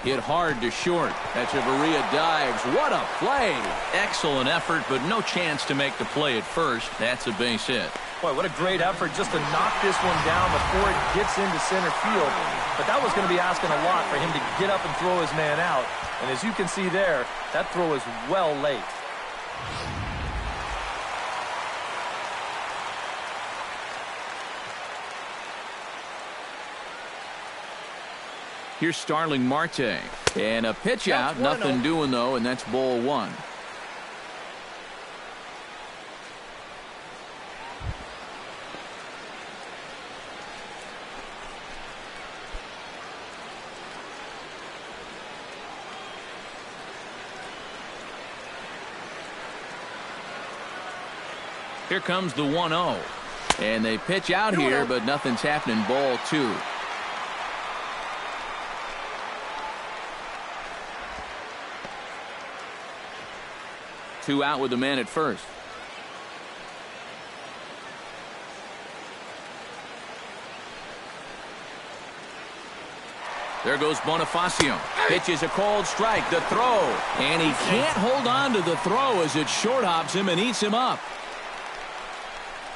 Hit hard to short. Echeverria dives. What a play. Excellent effort, but no chance to make the play at first. That's a base hit. Boy, what a great effort just to knock this one down before it gets into center field. But that was going to be asking a lot for him to get up and throw his man out. And as you can see there, that throw is well late. Here's Starling Marte. And a pitch out. Nothing doing, though, and that's ball one. Here comes the 1-0. And they pitch out here, but nothing's happening. Ball two. Two out with the man at first. There goes Bonifacio. Pitches a cold strike. The throw. And he can't hold on to the throw as it short hops him and eats him up.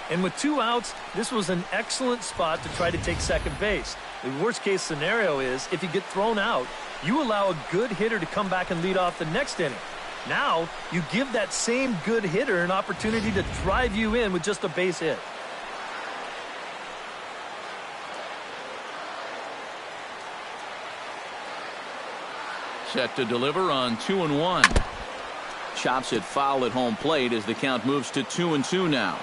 And with two outs, this was an excellent spot to try to take second base. The worst case scenario is if you get thrown out, you allow a good hitter to come back and lead off the next inning. Now, you give that same good hitter an opportunity to drive you in with just a base hit. Set to deliver on 2-1. Chops it foul at home plate as the count moves to 2-2 now.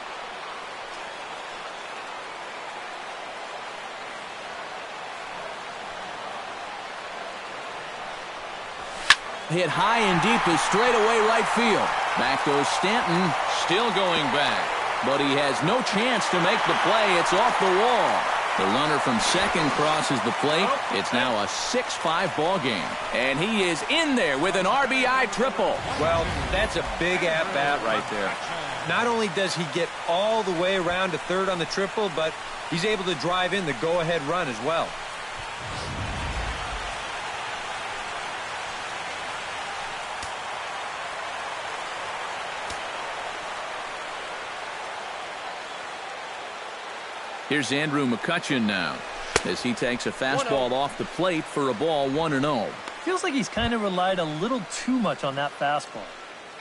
Hit high and deep to straightaway right field. Back goes Stanton, still going back. But he has no chance to make the play. It's off the wall. The runner from second crosses the plate. It's now a 6-5 ball game. And he is in there with an RBI triple. Well, that's a big at-bat right there. Not only does he get all the way around to third on the triple, but he's able to drive in the go-ahead run as well. Here's Andrew McCutchen now as he takes a fastball off the plate for a ball 1-0. Feels like he's kind of relied a little too much on that fastball.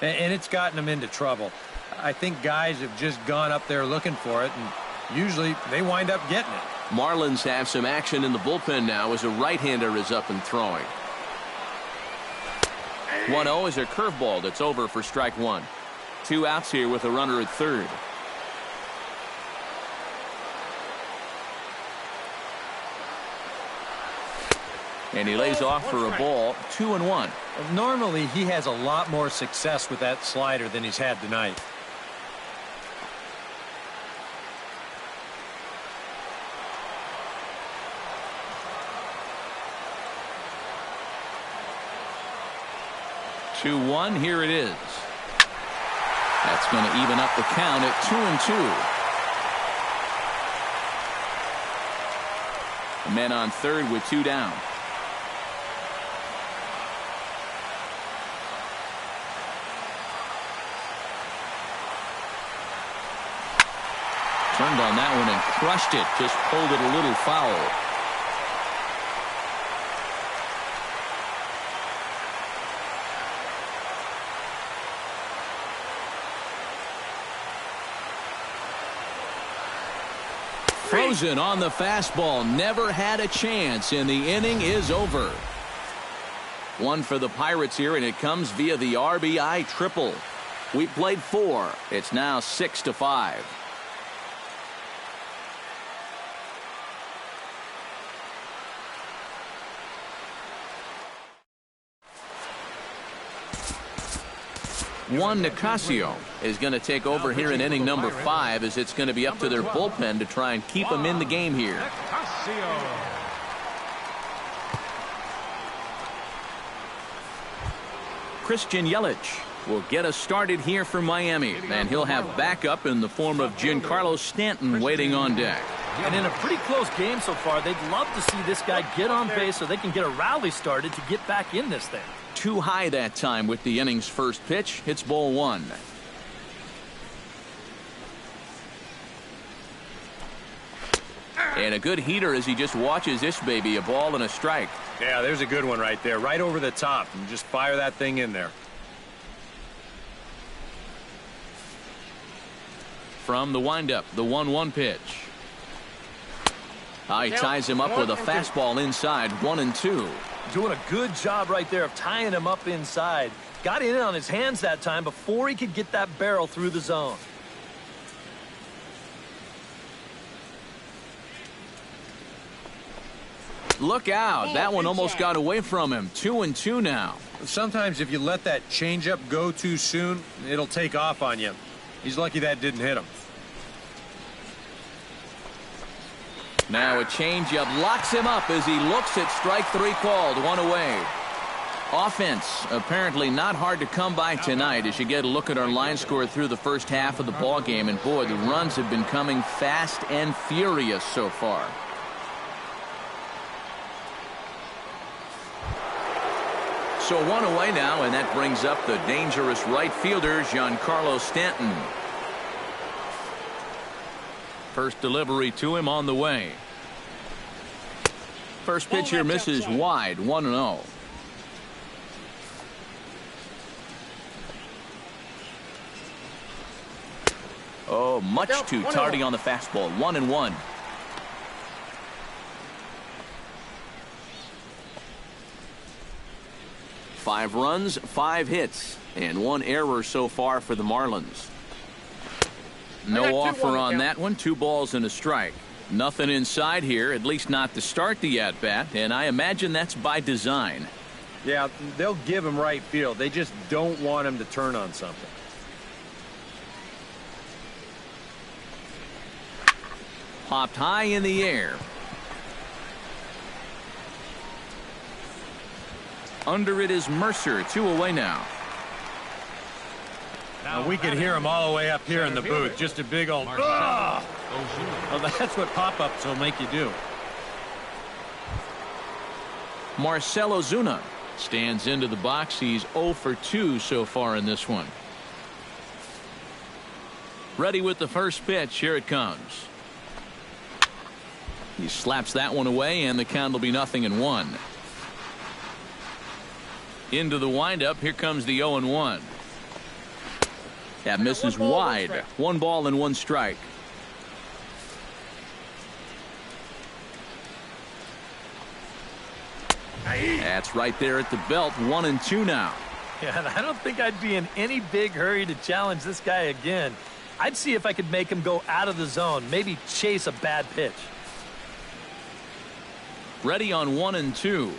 And it's gotten him into trouble. I think guys have just gone up there looking for it, and usually they wind up getting it. Marlins have some action in the bullpen now as a right-hander is up and throwing. 1-0 is a curveball that's over for strike one. Two outs here with a runner at third. And he lays off for a ball, 2-1. Normally, he has a lot more success with that slider than he's had tonight. Two-one, here it is. That's going to even up the count at 2-2. Men on third with two down. Turned on that one and crushed it. Just pulled it a little foul. Frozen on the fastball. Never had a chance, and the inning is over. One for the Pirates here, and it comes via the RBI triple. We played four. It's now 6-5. Juan Nicasio is going to take over here in inning number 5 as it's going to be up to their bullpen to try and keep them in the game here. Christian Yelich will get us started here for Miami, and he'll have backup in the form of Giancarlo Stanton waiting on deck. And in a pretty close game so far, they'd love to see this guy get on base so they can get a rally started to get back in this thing. Too high that time with the inning's first pitch. It's ball one. And a good heater as he just watches this baby, a ball and a strike. Yeah, there's a good one right there, right over the top. And just fire that thing in there. From the windup, the 1-1 pitch. He ties him up with a fastball inside, 1-2. Doing a good job right there of tying him up inside. Got in on his hands that time before he could get that barrel through the zone. Look out. That one almost got away from him. 2-2 now. Sometimes if you let that changeup go too soon, it'll take off on you. He's lucky that didn't hit him. Now a changeup locks him up as he looks at strike three called. One away. Offense apparently not hard to come by tonight as you get a look at our line score through the first half of the ball game. And boy, the runs have been coming fast and furious so far. So one away now, and that brings up the dangerous right fielder, Giancarlo Stanton. First delivery to him on the way. First pitch here misses wide, 1-0. Oh, much too tardy on the fastball, 1-1. Five runs, 5 hits, and 1 error so far for the Marlins. No offer on that one. 2 balls and a strike. Nothing inside here, at least not to start the at-bat, and I imagine that's by design. Yeah, they'll give him right field. They just don't want him to turn on something. Popped high in the air. Under it is Mercer. 2 away now. Now we could hear him all the way up here in the booth. Just a big old well, that's what pop-ups will make you do. Marcell Ozuna stands into the box. He's 0 for 2 so far in this one. Ready with the first pitch. Here it comes. He slaps that one away, and the count will be 0-1. Into the windup. Here comes the 0-1. That misses wide. 1 ball and 1 strike. That's right there at the belt. 1-2 now. Yeah, and I don't think I'd be in any big hurry to challenge this guy again. I'd see if I could make him go out of the zone, maybe chase a bad pitch. Ready on 1-2.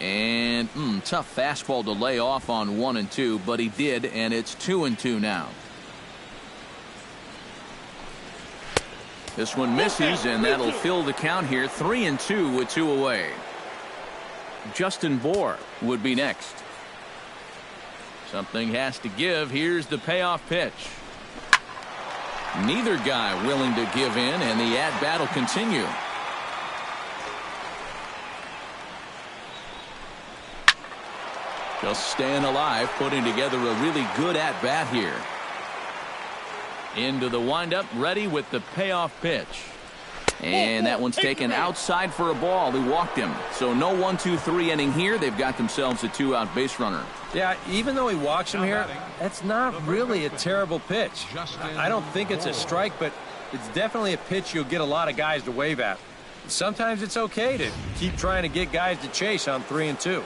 And tough fastball to lay off on 1-2, but he did, and it's 2-2 now. This one misses, and that'll fill the count here. 3-2 with 2 away. Justin Bour would be next. Something has to give. Here's the payoff pitch. Neither guy willing to give in, and the at-bat will continue. Just staying alive, putting together a really good at-bat here. Into the windup, ready with the payoff pitch. And that one's taken outside for a ball. He walked him. So no 1-2-3 inning here. They've got themselves a 2-out base runner. Yeah, even though he walks him here, that's not really a terrible pitch. I don't think it's a strike, but it's definitely a pitch you'll get a lot of guys to wave at. Sometimes it's okay to keep trying to get guys to chase on 3-2.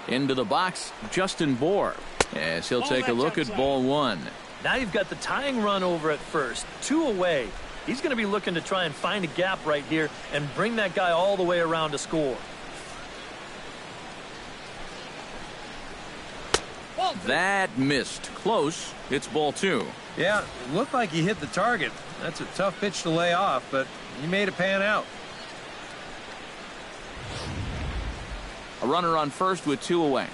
Into the box, Justin Bour, as he'll take a look at ball 1. Now you've got the tying run over at first. 2 away. He's going to be looking to try and find a gap right here and bring that guy all the way around to score. That missed. Close. It's ball 2. Yeah, it looked like he hit the target. That's a tough pitch to lay off, but he made it pan out. A runner on first with 2 away.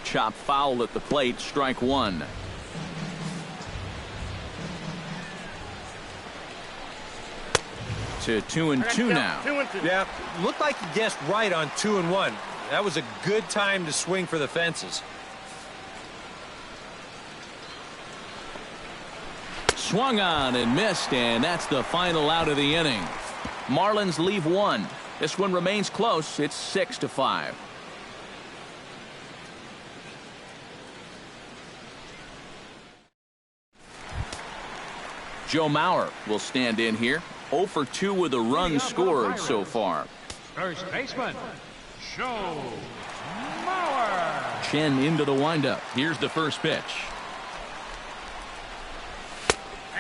Chop foul at the plate, strike 1. To 2-2 now. Yeah, looked like he guessed right on 2-1. That was a good time to swing for the fences. Swung on and missed, and that's the final out of the inning. Marlins leave 1. This one remains close. It's 6-5. Joe Mauer will stand in here. 0 for 2 with a run scored so far. First baseman, Joe Mauer. Chen into the windup. Here's the first pitch.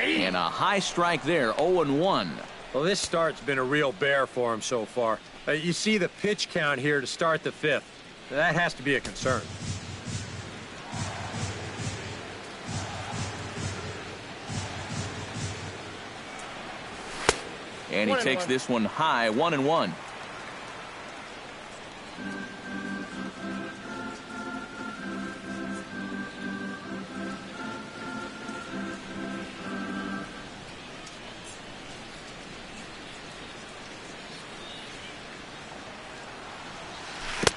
And a high strike there, 0-1. Well, this start's been a real bear for him so far. You see the pitch count here to start the 5th. That has to be a concern. And he takes this one high, 1-1.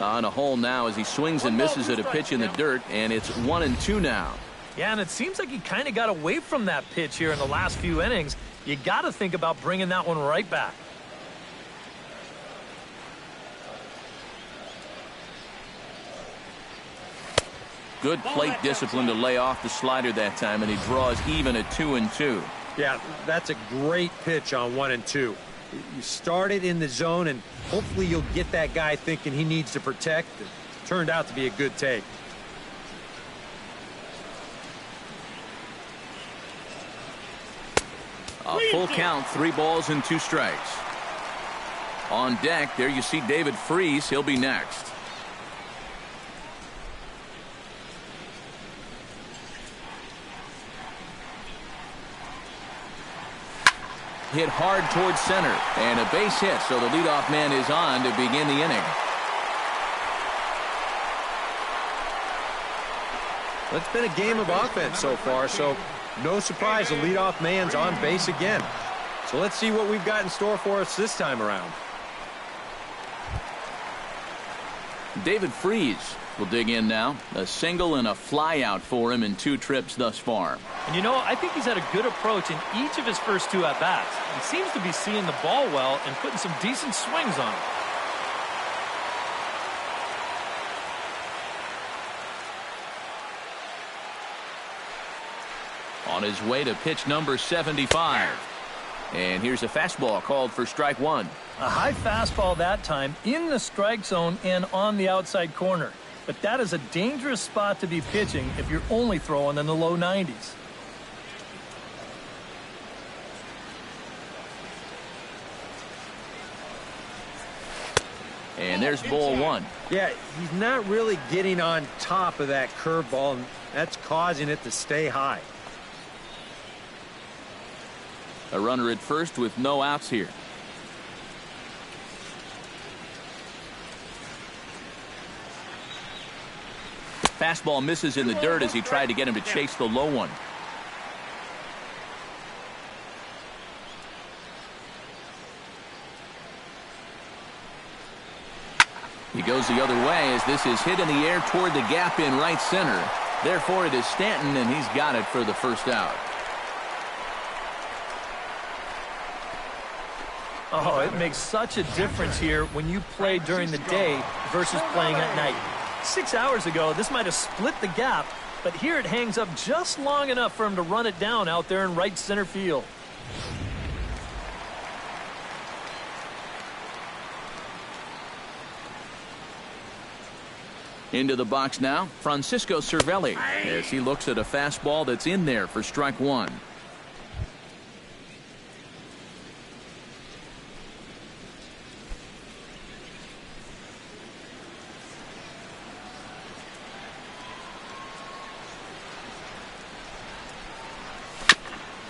On a hole now as he swings and misses at a pitch in the dirt, and it's 1-2 now. Yeah, and it seems like he kind of got away from that pitch here in the last few innings. You got to think about bringing that one right back. Good plate discipline to lay off the slider that time, and he draws even at 2-2. Yeah, that's a great pitch on 1-2. You start it in the zone, and hopefully you'll get that guy thinking he needs to protect. It turned out to be a good take. A full count, 3 balls and 2 strikes. On deck, there you see David Freese. He'll be next. Hit hard towards center, and a base hit, so the leadoff man is on to begin the inning. It's been a game of offense so far, so no surprise the leadoff man's on base again. So let's see what we've got in store for us this time around. David Freese will dig in now. A single and a fly out for him in 2 trips thus far. And you know, I think he's had a good approach in each of his first 2 at-bats. He seems to be seeing the ball well and putting some decent swings on it. On his way to pitch number 75. And here's a fastball called for strike 1. A high fastball that time in the strike zone and on the outside corner. But that is a dangerous spot to be pitching if you're only throwing in the low 90s. And there's ball 1. Yeah, he's not really getting on top of that curveball, and that's causing it to stay high. A runner at first with no outs here. Fastball misses in the dirt as he tried to get him to chase the low one. He goes the other way as this is hit in the air toward the gap in right center. Therefore, it is Stanton, and he's got it for the first out. Oh, it makes such a difference here when you play during the day versus playing at night. 6 hours ago, this might have split the gap, but here it hangs up just long enough for him to run it down out there in right center field. Into the box now, Francisco Cervelli, as he looks at a fastball that's in there for strike 1.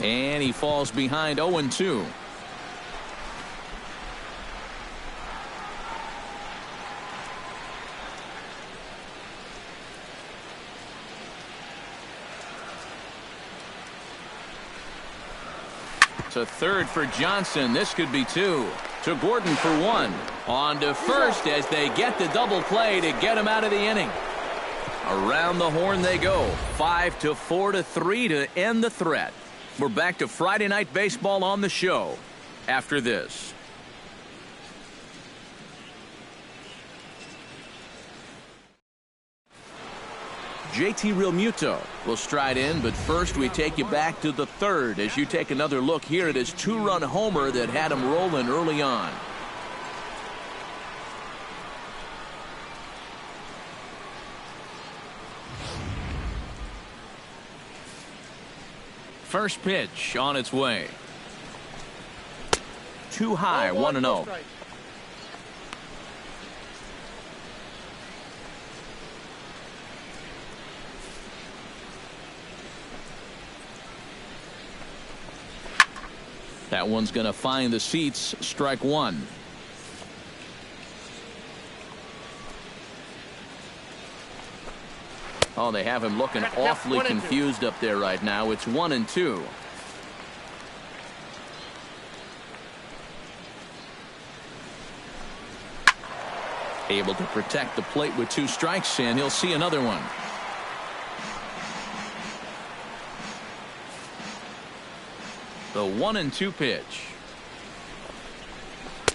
And he falls behind 0-2. To third for Johnson. This could be 2. To Gordon for 1. On to first as they get the double play to get him out of the inning. Around the horn they go. 5-4-3 to end the threat. We're back to Friday Night Baseball on the show after this. JT Realmuto will stride in, but first we take you back to the third as you take another look here at his 2-run homer that had him rolling early on. First pitch on its way. Too high, 1-0. That one's going to find the seats. Strike 1. Oh, they have him looking awfully confused up there right now. It's 1-2. Able to protect the plate with 2 strikes, and he'll see another one. The 1-2 pitch.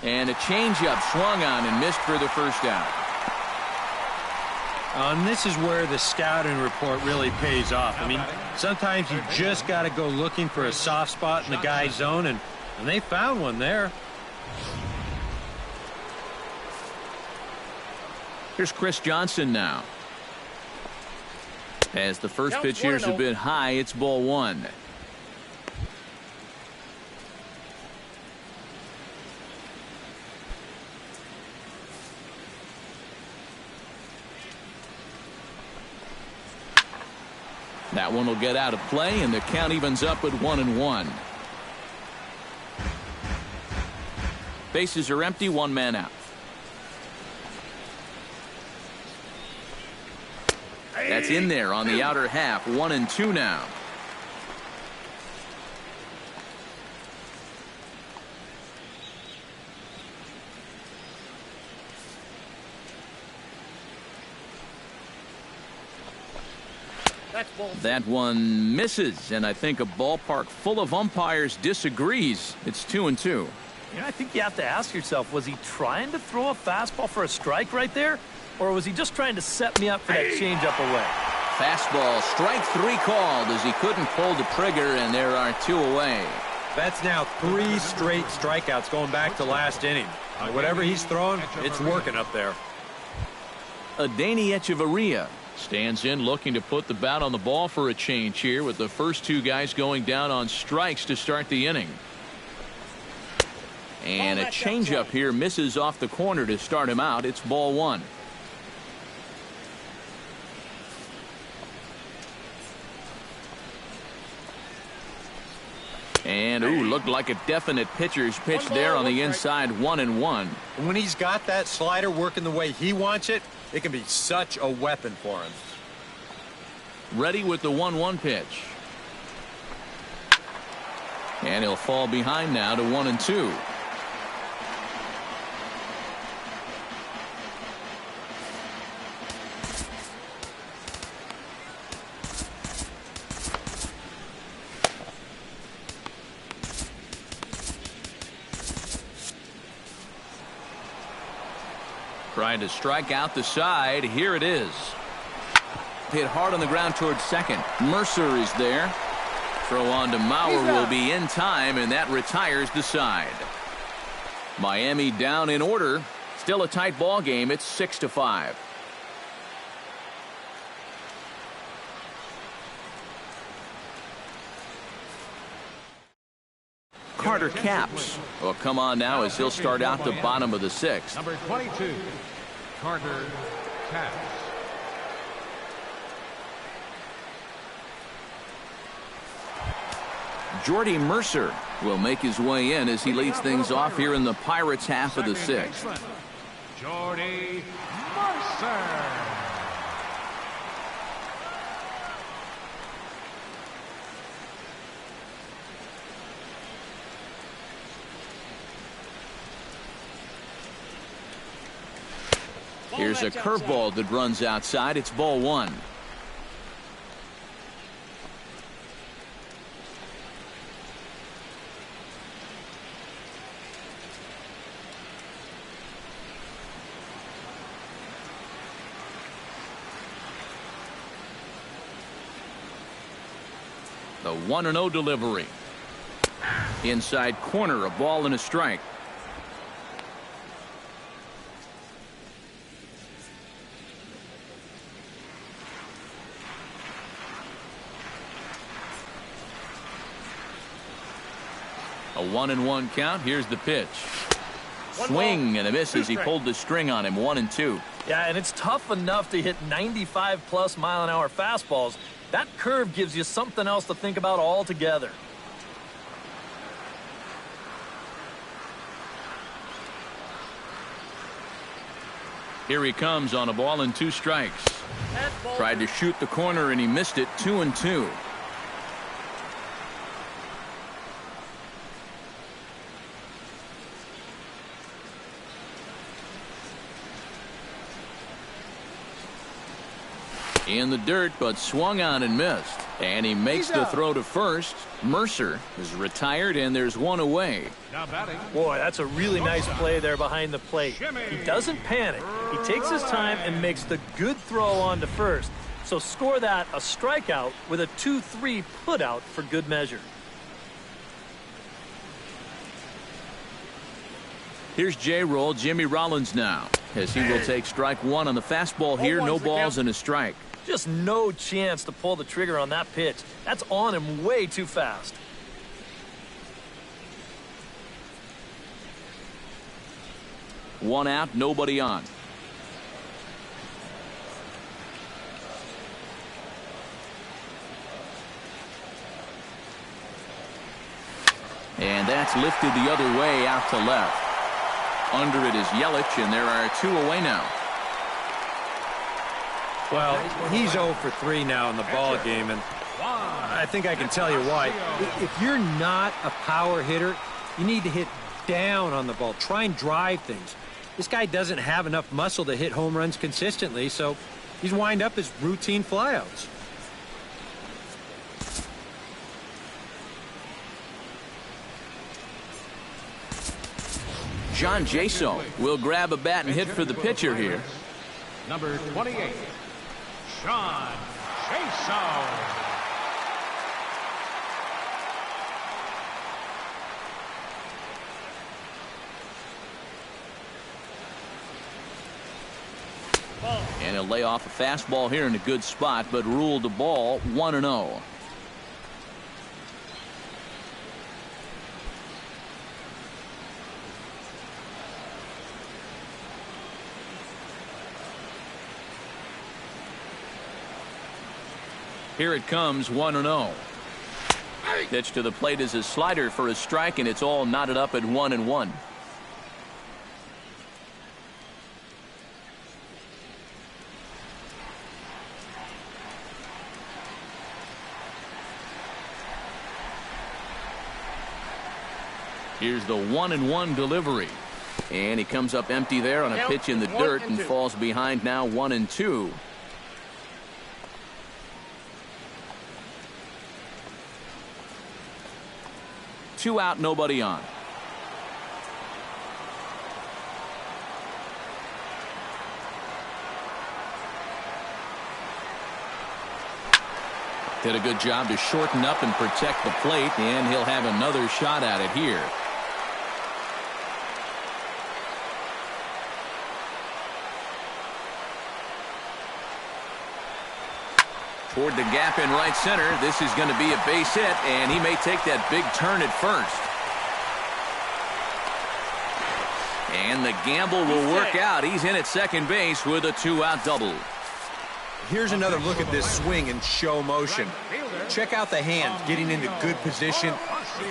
And a changeup swung on and missed for the first out. And this is where the scouting report really pays off. I mean, sometimes you just got to go looking for a soft spot in the guy's zone, and they found one there. Here's Chris Johnson now. As the first pitch here's a bit high, it's ball 1. That one will get out of play, and the count evens up at 1-1. Bases are empty, 1 man out. That's in there on the outer half. 1-2 now. That one misses, and I think a ballpark full of umpires disagrees. It's 2-2. You know, I think you have to ask yourself, was he trying to throw a fastball for a strike right there? Or was he just trying to set me up for that changeup away? Fastball, strike 3 called as he couldn't pull the trigger, and there are 2 away. That's now 3 straight strikeouts going back to last inning. Whatever he's throwing, it's working up there. Adeiny Echeverria stands in looking to put the bat on the ball for a change here with the first 2 guys going down on strikes to start the inning. And a changeup here misses off the corner to start him out. It's ball 1. And, ooh, looked like a definite pitcher's pitch there on the inside. 1-1. And when he's got that slider working the way he wants it, it can be such a weapon for him. Ready with the 1-1 pitch. And he'll fall behind now to 1-2. Trying to strike out the side. Here it is. Hit hard on the ground towards second. Mercer is there. Throw on to Mauer will be in time, and that retires the side. Miami down in order. Still a tight ball game. It's 6-5. Carter Capps will come on now as he'll start out the bottom of the 6th. Number 22, Carter Capps. Jordy Mercer will make his way in as he leads things off here in the Pirates half of the 6th. Jordy Mercer. Here's a curveball that runs outside. It's ball one. The 1-0 delivery. Inside corner, a ball and a strike. A 1-1 count. Here's the pitch. Swing and a miss as he pulled the string on him. 1-2. Yeah, and it's tough enough to hit 95+ mile-an-hour fastballs. That curve gives you something else to think about altogether. Here he comes on a ball and 2 strikes. Tried to shoot the corner and he missed it. 2-2. In the dirt, but swung on and missed. And he makes the throw to first. Mercer is retired, and there's one away. Now batting. Boy, that's a really nice play there behind the plate. He doesn't panic. He takes his time and makes the good throw on to first. So score that a strikeout with a 2-3 putout for good measure. Here's J-Roll, Jimmy Rollins now, as he will take strike one on the fastball here. No balls and a strike. Just no chance to pull the trigger on that pitch. That's on him way too fast. One out, nobody on. And that's lifted the other way out to left. Under it is Yelich, and there are 2 away now. Well, he's 0 for 3 now in the ball game, and I think I can tell you why. If you're not a power hitter, you need to hit down on the ball. Try and drive things. This guy doesn't have enough muscle to hit home runs consistently, so he's wind up as routine flyouts. John Jaso will grab a bat and hit for the pitcher here. Number 28, Sean Jaso. And he'll lay off a fastball here in a good spot, but ruled the ball 1-0. Here it comes, 1-0. Pitch to the plate is a slider for a strike, and it's all knotted up at 1-1. Here's the 1-1 delivery. And he comes up empty there on a pitch in the dirt and falls behind now 1-2. Two out, nobody on. Did a good job to shorten up and protect the plate, and he'll have another shot at it here. Toward the gap in right center. This is going to be a base hit, and he may take that big turn at first. And the gamble will work out. He's in at second base with a 2-out double. Here's another look at this swing in show motion. Check out the hand getting into good position.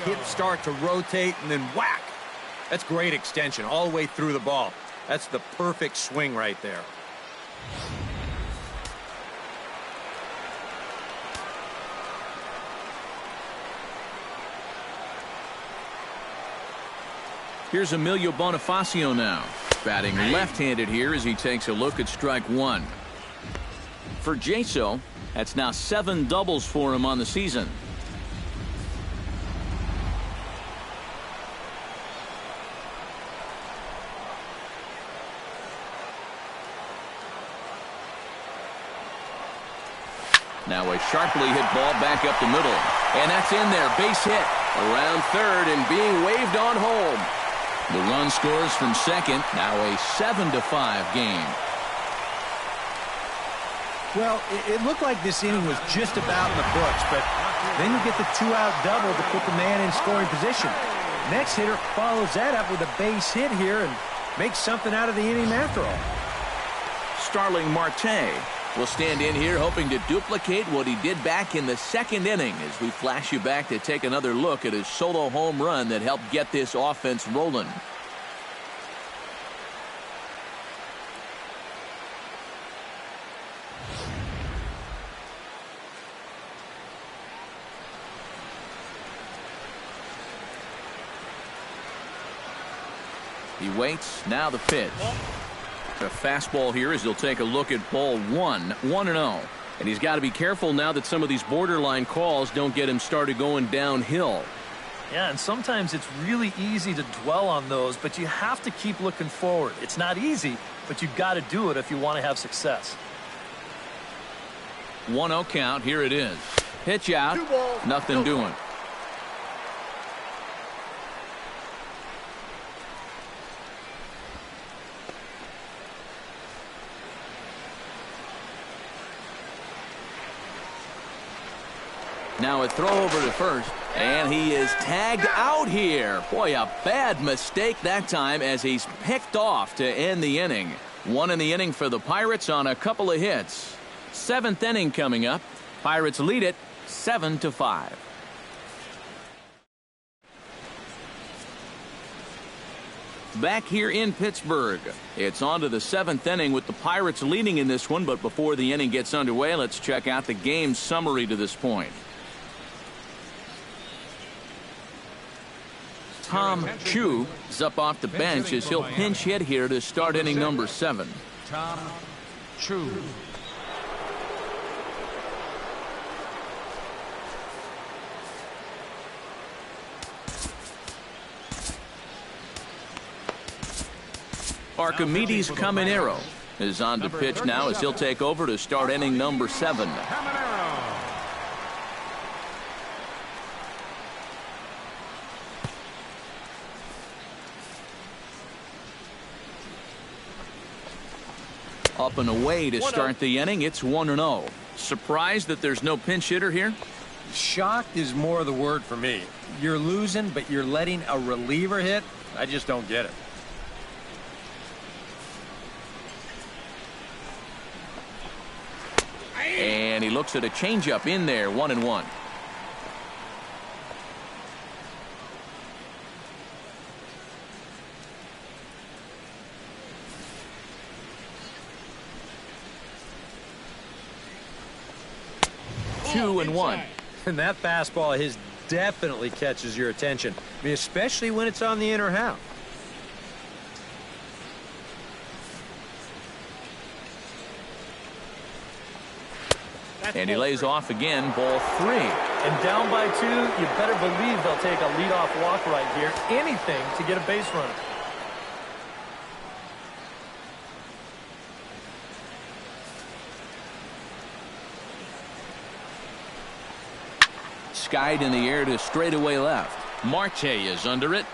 Hips start to rotate, and then whack. That's great extension all the way through the ball. That's the perfect swing right there. Here's Emilio Bonifacio now. Batting left-handed here as he takes a look at strike one. For Jaso, that's now 7 doubles for him on the season. Now a sharply hit ball back up the middle. And that's in there. Base hit. Around third and being waved on home. The run scores from second. Now a 7-5 game. Well, it looked like this inning was just about in the books, but then you get the 2-out double to put the man in scoring position. Next hitter follows that up with a base hit here and makes something out of the inning after all. Starling Marte will stand in here hoping to duplicate what he did back in the second inning as we flash you back to take another look at his solo home run that helped get this offense rolling. He waits. Now the pitch. A fastball here as he'll take a look at ball 1-0. And he's got to be careful now that some of these borderline calls don't get him started going downhill. Yeah, and sometimes it's really easy to dwell on those, but you have to keep looking forward. It's not easy, but you've got to do it if you want to have success. 1-0 count. Here it is. Pitch out. Nothing doing. Now a throw over to first, and he is tagged out here. Boy, a bad mistake that time as he's picked off to end the inning. 1 in the inning for the Pirates on a couple of hits. 7th inning coming up. Pirates lead it 7-5. Back here in Pittsburgh, it's on to the 7th inning with the Pirates leading in this one, but before the inning gets underway, let's check out the game summary to this point. Tom Chu is up off the bench as he'll pinch hit here to start inning number 7. Tom Chu. Archimedes Caminero is on to pitch now as he'll take over to start inning number 7. Up and away to start the inning. It's 1-0. Surprised that there's no pinch hitter here? Shocked is more the word for me. You're losing, but you're letting a reliever hit? I just don't get it. And he looks at a changeup in there. 1-1. Two and 1. And that fastball of his definitely catches your attention. I mean, especially when it's on the inner half. And he lays off again, ball 3. And down by 2, you better believe they'll take a leadoff walk right here. Anything to get a base runner. Skied in the air to straightaway left. Marte is under it.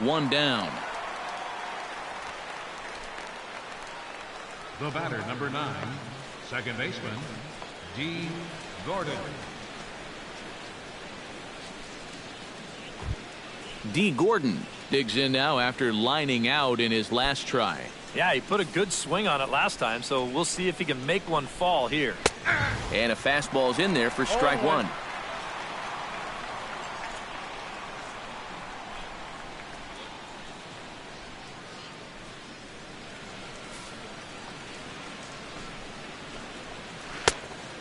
1 down. The batter, number 9, second baseman, D. Gordon. D. Gordon digs in now after lining out in his last try. Yeah, he put a good swing on it last time, so we'll see if he can make one fall here. And a fastball's in there for strike 1.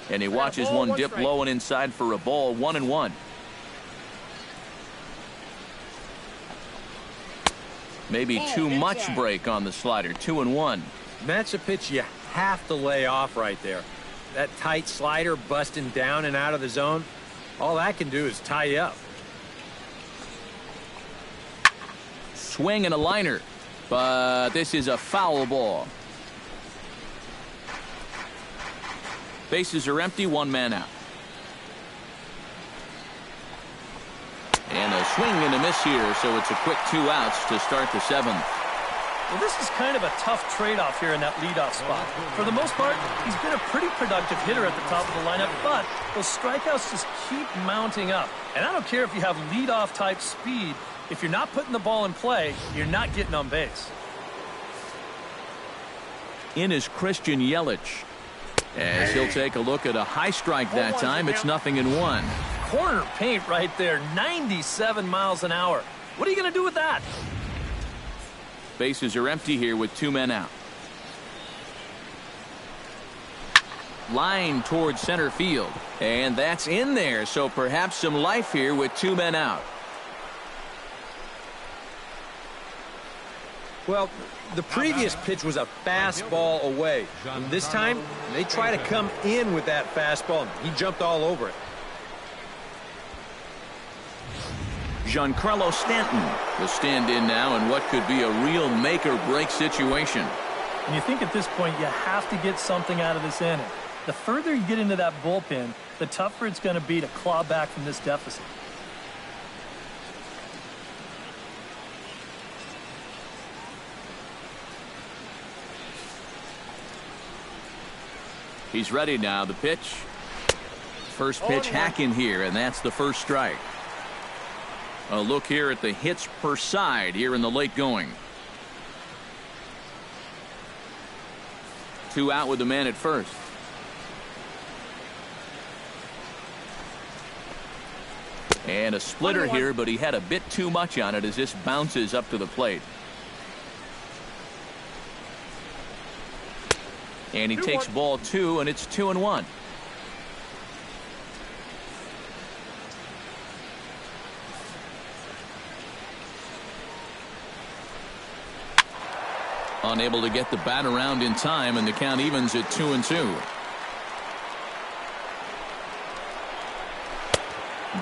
And he watches one dip low and inside for a ball. 1-1. Maybe too much break on the slider. 2-1. That's a pitch you have to lay off right there. That tight slider busting down and out of the zone, all that can do is tie you up. Swing and a liner, but this is a foul ball. Bases are empty, one man out. And a swing and a miss here, so it's a quick 2 outs to start the 7th. Well, this is kind of a tough trade-off here in that leadoff spot. For the most part, he's been a pretty productive hitter at the top of the lineup, but those strikeouts just keep mounting up. And I don't care if you have leadoff type speed. If you're not putting the ball in play, you're not getting on base. In is Christian Yelich. As he'll take a look at a high strike that time, it's 0-1. Corner paint right there, 97 miles an hour. What are you going to do with that? Bases are empty here with 2 men out. Line towards center field. And that's in there, so perhaps some life here with 2 men out. Well, the previous pitch was a fastball away. And this time, they try to come in with that fastball. He jumped all over it. Giancarlo Stanton will stand in now in what could be a real make-or-break situation. And you think at this point you have to get something out of this inning. The further you get into that bullpen, the tougher it's going to be to claw back from this deficit. He's ready now. The pitch. First pitch hack in here, and that's the first strike. A look here at the hits per side here in the late going. 2 out with the man at first. And a splitter here, but he had a bit too much on it as this bounces up to the plate. And he takes ball 2, and it's 2-1. Unable to get the bat around in time, and the count evens at 2-2.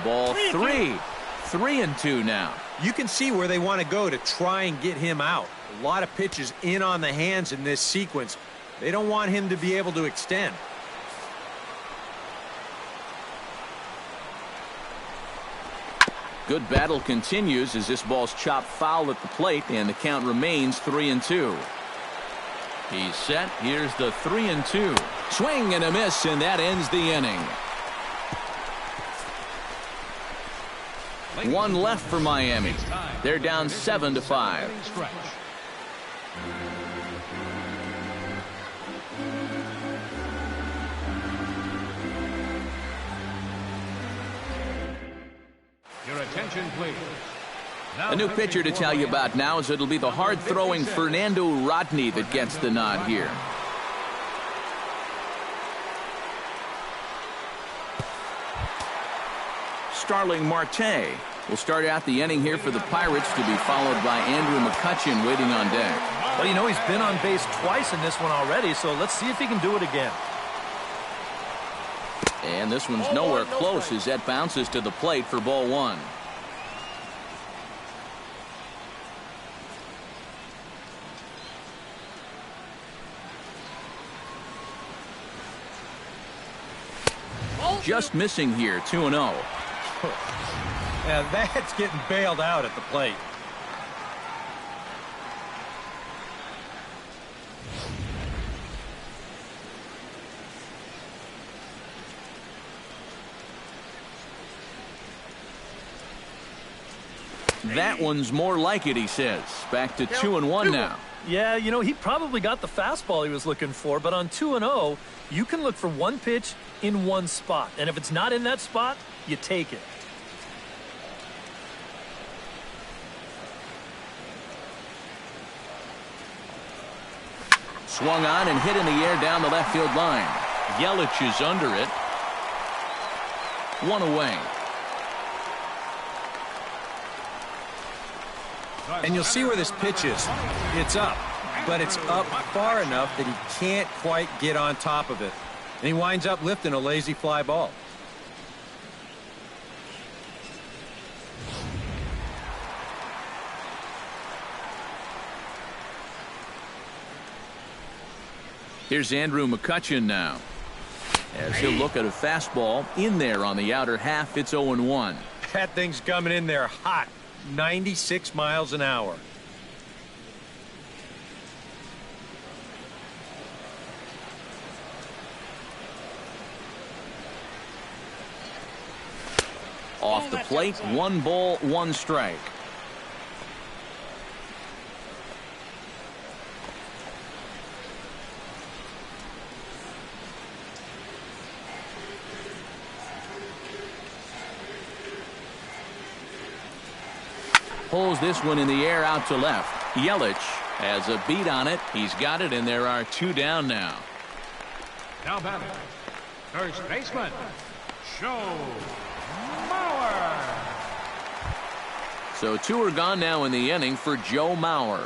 Ball 3. 3-2 now. You can see where they want to go to try and get him out. A lot of pitches in on the hands in this sequence. They don't want him to be able to extend. Good battle continues as this ball's chopped foul at the plate, and the count remains 3-2. He's set. Here's the 3-2. Swing and a miss, and that ends the inning. 1 left for Miami. They're down 7-5. Your attention, please. A new pitcher to tell you about now, as it'll be the hard-throwing Fernando Rodney that gets the nod here. Starling Marte will start out the inning here for the Pirates, to be followed by Andrew McCutchen waiting on deck. Well, you know, he's been on base twice in this one already, so let's see if he can do it again. And this one's nowhere close as that bounces to the plate for ball 1. Just missing here, 2-0. Now that's getting bailed out at the plate. That one's more like it, he says. Back to 2-1 now. Yeah, you know, he probably got the fastball he was looking for, but on 2-0, you can look for one pitch in one spot. And if it's not in that spot, you take it. Swung on and hit in the air down the left field line. Yelich is under it. 1 away. And you'll see where this pitch is. It's up, but it's up far enough that he can't quite get on top of it. And he winds up lifting a lazy fly ball. Here's Andrew McCutchen now. As he'll look at a fastball in there on the outer half, it's 0-1. That thing's coming in there hot, 96 miles an hour. Off the plate, 1 ball, 1 strike. Pulls this one in the air out to left. Yelich has a beat on it. He's got it, and there are 2 down now. Now batting, first baseman, Joe Mauer. So 2 are gone now in the inning for Joe Mauer.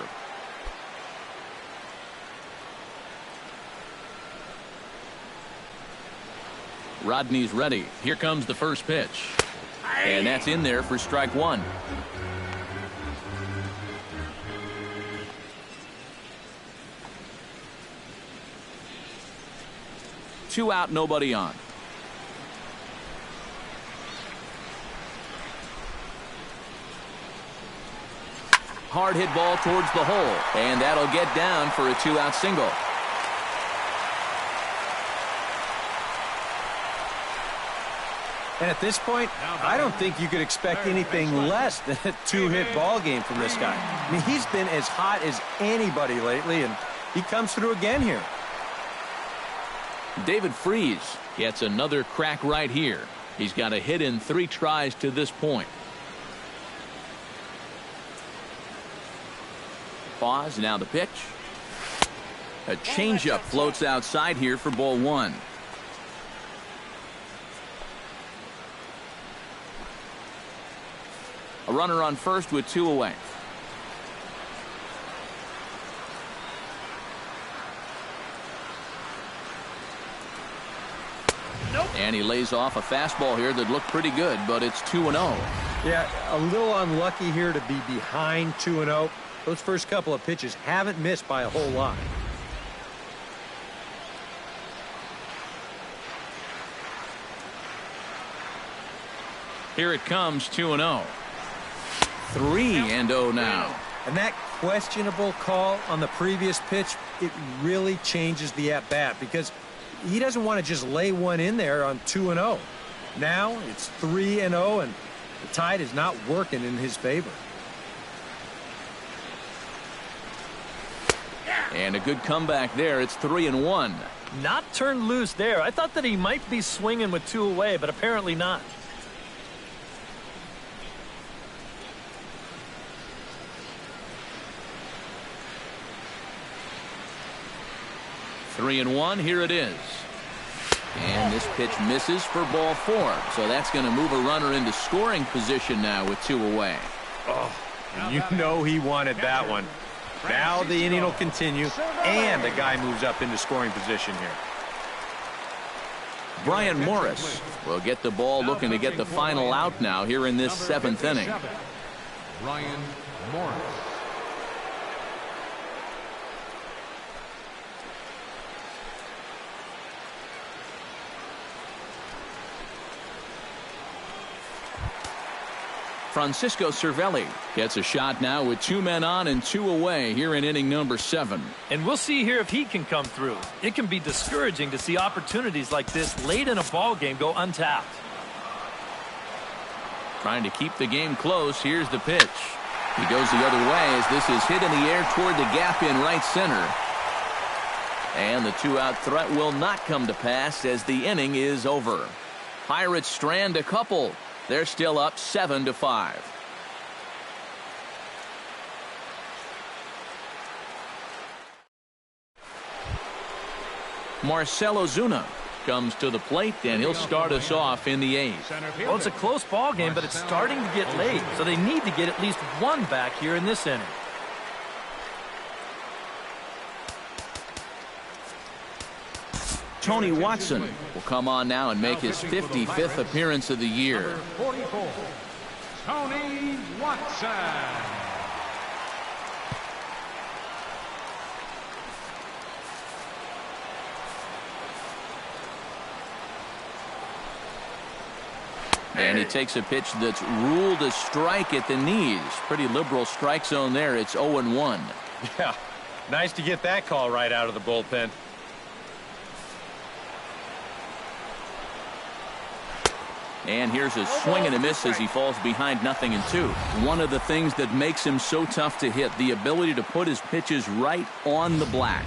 Rodney's ready. Here comes the first pitch. And that's in there for strike 1. Two out, nobody on. Hard hit ball towards the hole, and that'll get down for a 2-out single. And at this point, I don't think you could expect anything less than a 2-hit ball game from this guy. I mean, he's been as hot as anybody lately, and he comes through again here. David Freese gets another crack right here. He's got a hit in 3 tries to this point. Pause, now the pitch. A changeup floats outside here for ball 1. A runner on first with 2 away. And he lays off a fastball here that looked pretty good, but it's 2-0. Yeah, a little unlucky here to be behind 2-0. Those first couple of pitches haven't missed by a whole lot. Here it comes, 2-0. 3-0 now. And that questionable call on the previous pitch, it really changes the at-bat because he doesn't want to just lay one in there on 2-0. Now it's 3-0, and the tide is not working in his favor. And a good comeback there. It's 3-1. Not turned loose there. I thought that he might be swinging with 2 away, but apparently not. Three and 1, here it is. And this pitch misses for ball 4. So that's going to move a runner into scoring position now with 2 away. Oh, you know he wanted that one. Now the inning will continue, and the guy moves up into scoring position here. Brian Morris will get the ball, looking to get the final out now here in this 7th inning. Brian Morris. Francisco Cervelli gets a shot now with 2 men on and 2 away here in inning number 7. And we'll see here if he can come through. It can be discouraging to see opportunities like this late in a ball game go untapped. Trying to keep the game close. Here's the pitch. He goes the other way as this is hit in the air toward the gap in right center. And the 2-out threat will not come to pass as the inning is over. Pirates strand a couple. They're still up 7-5. Marcell Ozuna comes to the plate, and he'll start us off in the 8th. Well, it's a close ball game, but it's starting to get late, so they need to get at least one back here in this inning. Tony Watson will come on now and make his 55th appearance of the year. 44, Tony Watson. And he takes a pitch that's ruled a strike at the knees. Pretty liberal strike zone there. It's 0-1. Yeah, nice to get that call right out of the bullpen. And here's a swing and a miss as he falls behind 0-2. One of the things that makes him so tough to hit, the ability to put his pitches right on the black.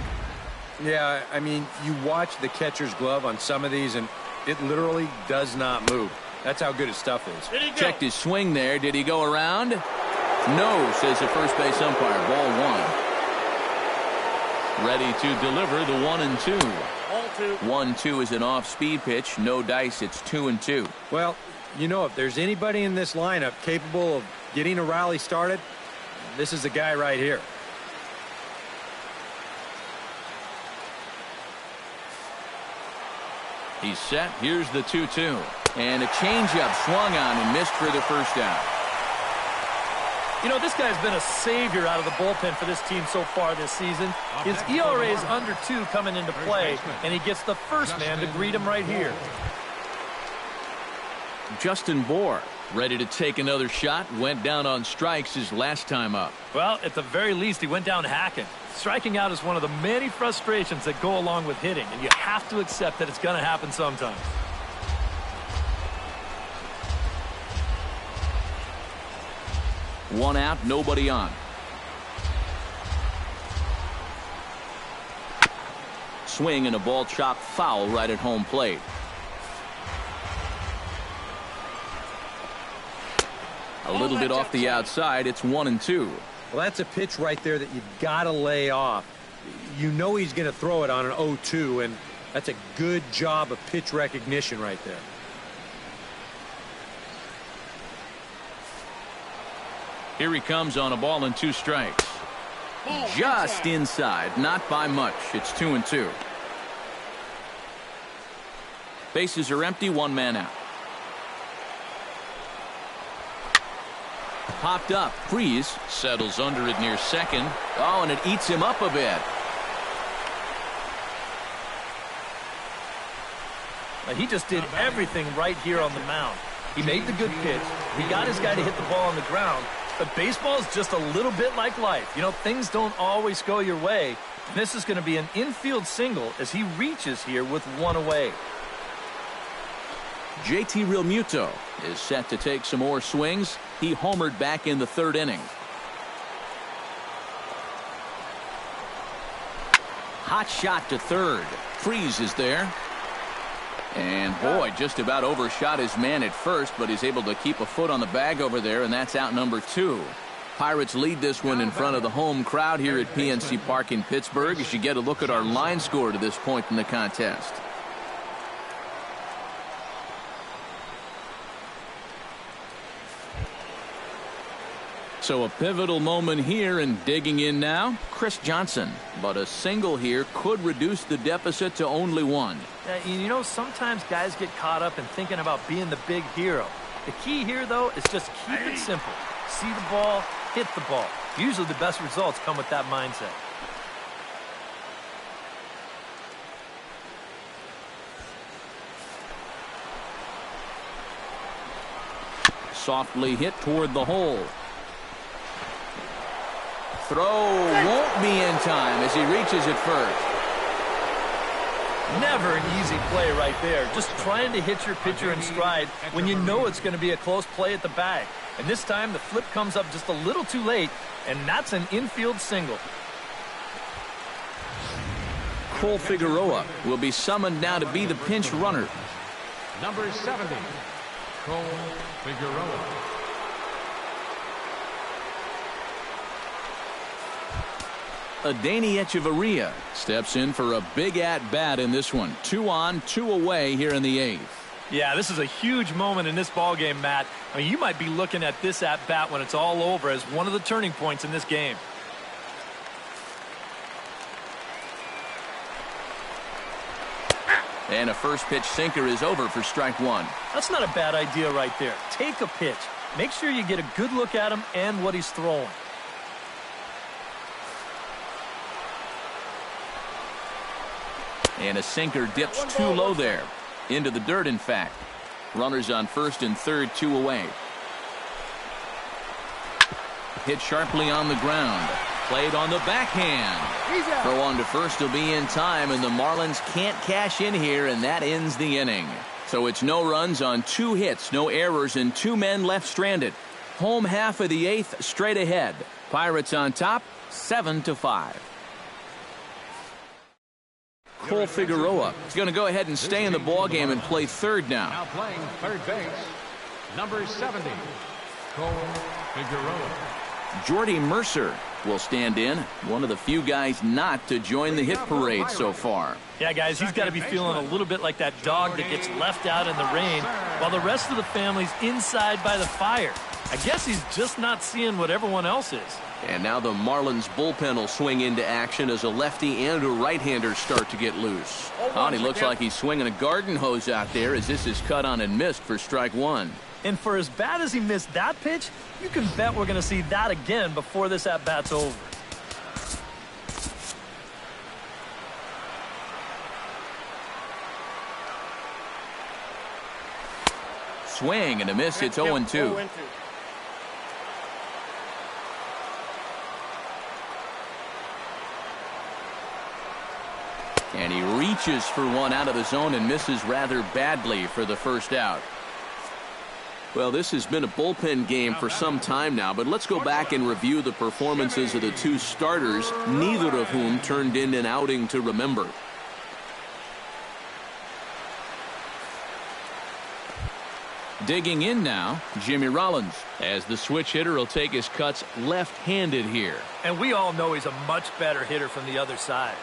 Yeah, I mean, you watch the catcher's glove on some of these, and it literally does not move. That's how good his stuff is. Checked his swing there. Did he go around? No, says the first base umpire. Ball 1. Ready to deliver the 1-2. 1-2 is an off-speed pitch. No dice. It's 2-2. Well, you know, if there's anybody in this lineup capable of getting a rally started, this is the guy right here. He's set. Here's the 2-2. And a changeup swung on and missed for the first out. You know, this guy's been a savior out of the bullpen for this team so far this season. His ERA is under 2 coming into play, and he gets the first man to greet him right here. Justin Bohr, ready to take another shot, went down on strikes his last time up. Well, at the very least, he went down hacking. Striking out is one of the many frustrations that go along with hitting, and you have to accept that it's going to happen sometimes. One out, nobody on. Swing and a ball chopped foul right at home plate. A little bit off the outside. It's 1-2. Well, that's a pitch right there that you've got to lay off. You know he's going to throw it on an 0-2, and that's a good job of pitch recognition right there. Here he comes on a ball and 2 strikes. Just inside, not by much. It's 2-2. Bases are empty, 1 man out. Popped up. Freeze settles under it near second. Oh, and it eats him up a bit. He just did everything right here on the mound. He made the good pitch. He got his guy to hit the ball on the ground. But baseball is just a little bit like life. You know, things don't always go your way. And this is going to be an infield single as he reaches here with 1 away. JT Realmuto is set to take some more swings. He homered back in the 3rd inning. Hot shot to 3rd. Freeze is there. And boy, just about overshot his man at first, but he's able to keep a foot on the bag over there, and that's out number 2. Pirates lead this one in front of the home crowd here at PNC Park in Pittsburgh as you get a look at our line score to this point in the contest. So a pivotal moment here, and digging in now, Chris Johnson. But a single here could reduce the deficit to only 1. You know, sometimes guys get caught up in thinking about being the big hero. The key here, though, is just keep it simple. See the ball, hit the ball. Usually the best results come with that mindset. Softly hit toward the hole. Throw won't be in time as he reaches it first. Never an easy play right there. Just trying to hit your pitcher in stride when you know it's going to be a close play at the bag. And this time the flip comes up just a little too late, and that's an infield single. Cole Figueroa will be summoned now to be the pinch runner. Number 70, Cole Figueroa. Adani Echeverria steps in for a big at-bat in this one. 2 on, 2 away here in the 8th. Yeah, this is a huge moment in this ball game, Matt. I mean, you might be looking at this at-bat when it's all over as one of the turning points in this game. And a first pitch sinker is over for strike 1. That's not a bad idea right there. Take a pitch. Make sure you get a good look at him and what he's throwing. And a sinker dips too low there. Into the dirt, in fact. Runners on first and third, 2 away. Hit sharply on the ground. Played on the backhand. Throw on to first will be in time, and the Marlins can't cash in here, and that ends the inning. So it's no runs on 2 hits, no errors, and 2 men left stranded. Home half of the 8th straight ahead. Pirates on top, 7-5. Cole Figueroa is going to go ahead and stay in the ballgame and play third now. Now playing third base, number 70, Cole Figueroa. Jordy Mercer will stand in, one of the few guys not to join the hit parade so far. Yeah, guys, he's got to be feeling a little bit like that dog that gets left out in the rain while the rest of the family's inside by the fire. I guess he's just not seeing what everyone else is. And now the Marlins bullpen will swing into action as a lefty and a right-hander start to get loose. And he looks like he's swinging a garden hose out there as this is cut on and missed for strike 1. And for as bad as he missed that pitch, you can bet we're going to see that again before this at-bat's over. Swing and a miss. It's 0-2. And he reaches for one out of the zone and misses rather badly for the first out. Well, this has been a bullpen game for some time now, but let's go back and review the performances of the 2 starters, neither of whom turned in an outing to remember. Digging in now, Jimmy Rollins, as the switch hitter will take his cuts left-handed here. And we all know he's a much better hitter from the other side.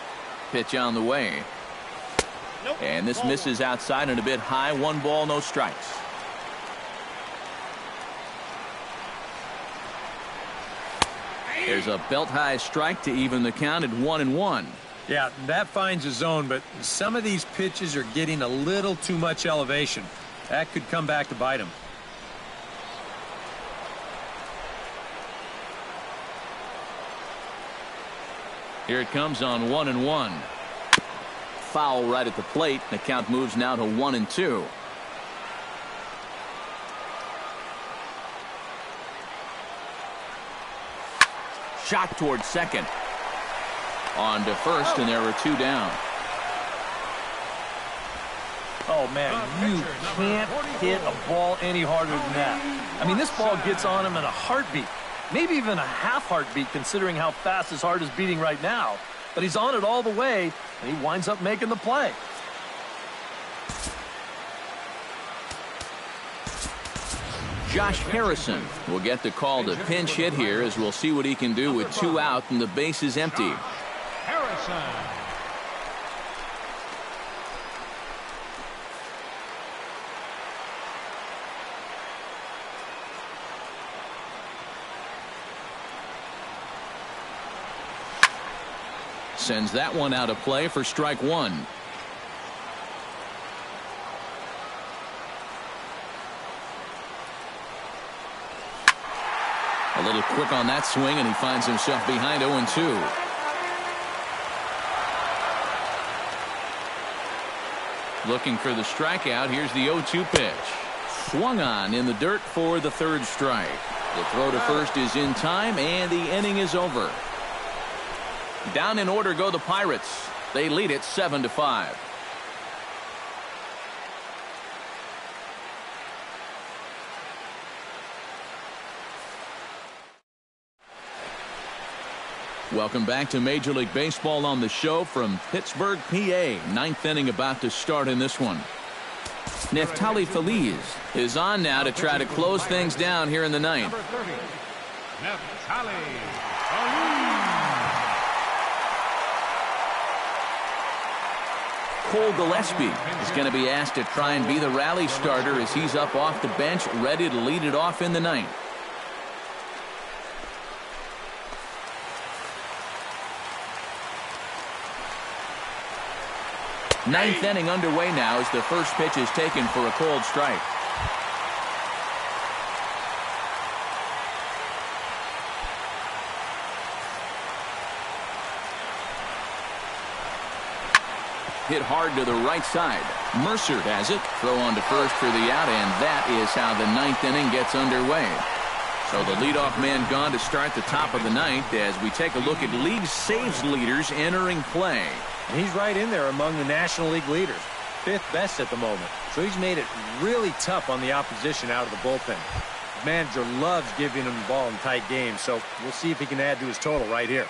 Pitch on the way. And this misses outside and a bit high. 1 ball, no strikes. There's a belt-high strike to even the count at 1-1. Yeah, that finds a zone, but some of these pitches are getting a little too much elevation. That could come back to bite him. Here it comes on 1-1. Foul right at the plate. The count moves now to 1-2. Shot toward second. On to first, and there were 2 down. Oh, man, you can't hit a ball any harder than that. I mean, this ball gets on him in a heartbeat. Maybe even a half heartbeat considering how fast his heart is beating right now. But he's on it all the way, and he winds up making the play. Josh Harrison will get the call to pinch hit here as we'll see what he can do with 2 out and the base is empty. Harrison. Sends that one out of play for strike 1. A little quick on that swing, and he finds himself behind 0-2. Looking for the strikeout. Here's the 0-2 pitch. Swung on in the dirt for the 3rd strike. The throw to first is in time, and the inning is over. Down in order go the Pirates. They lead it 7-5. Welcome back to Major League Baseball on the show from Pittsburgh, PA. 9th inning about to start in this one. Neftali Feliz is on now to try to close things down here in the 9th. Number 30, Neftali Feliz. Cole Gillespie is going to be asked to try and be the rally starter as he's up off the bench, ready to lead it off in the ninth. Ninth inning underway now as the first pitch is taken for a cold strike. Hit hard to the right side. Mercer has it. Throw on to first for the out, and that is how the ninth inning gets underway. So the leadoff man gone to start the top of the ninth as we take a look at league saves leaders entering play. And he's right in there among the National League leaders. 5th best at the moment. So he's made it really tough on the opposition out of the bullpen. The manager loves giving him the ball in tight games, so we'll see if he can add to his total right here.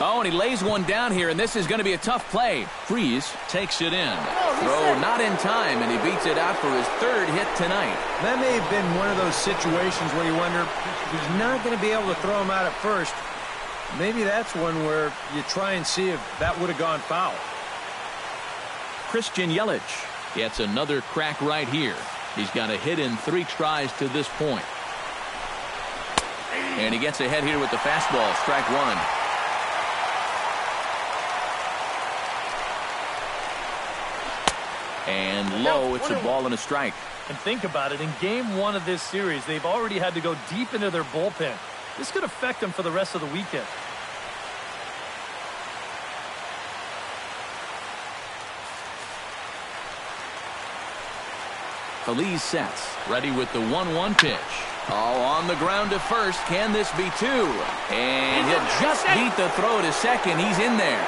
Oh, and he lays one down here, and this is going to be a tough play. Freeze takes it in. Throw not in time, and he beats it out for his 3rd hit tonight. That may have been one of those situations where you wonder, he's not going to be able to throw him out at first. Maybe that's one where you try and see if that would have gone foul. Christian Yelich gets another crack right here. He's got a hit in 3 tries to this point. And he gets ahead here with the fastball, strike 1. And low, it's a ball and a strike. And think about it, in game 1 of this series, they've already had to go deep into their bullpen. This could affect them for the rest of the weekend. Feliz sets, ready with the 1-1 pitch. Oh, on the ground to first. Can this be 2? And he'll just beat the throw to second. He's in there.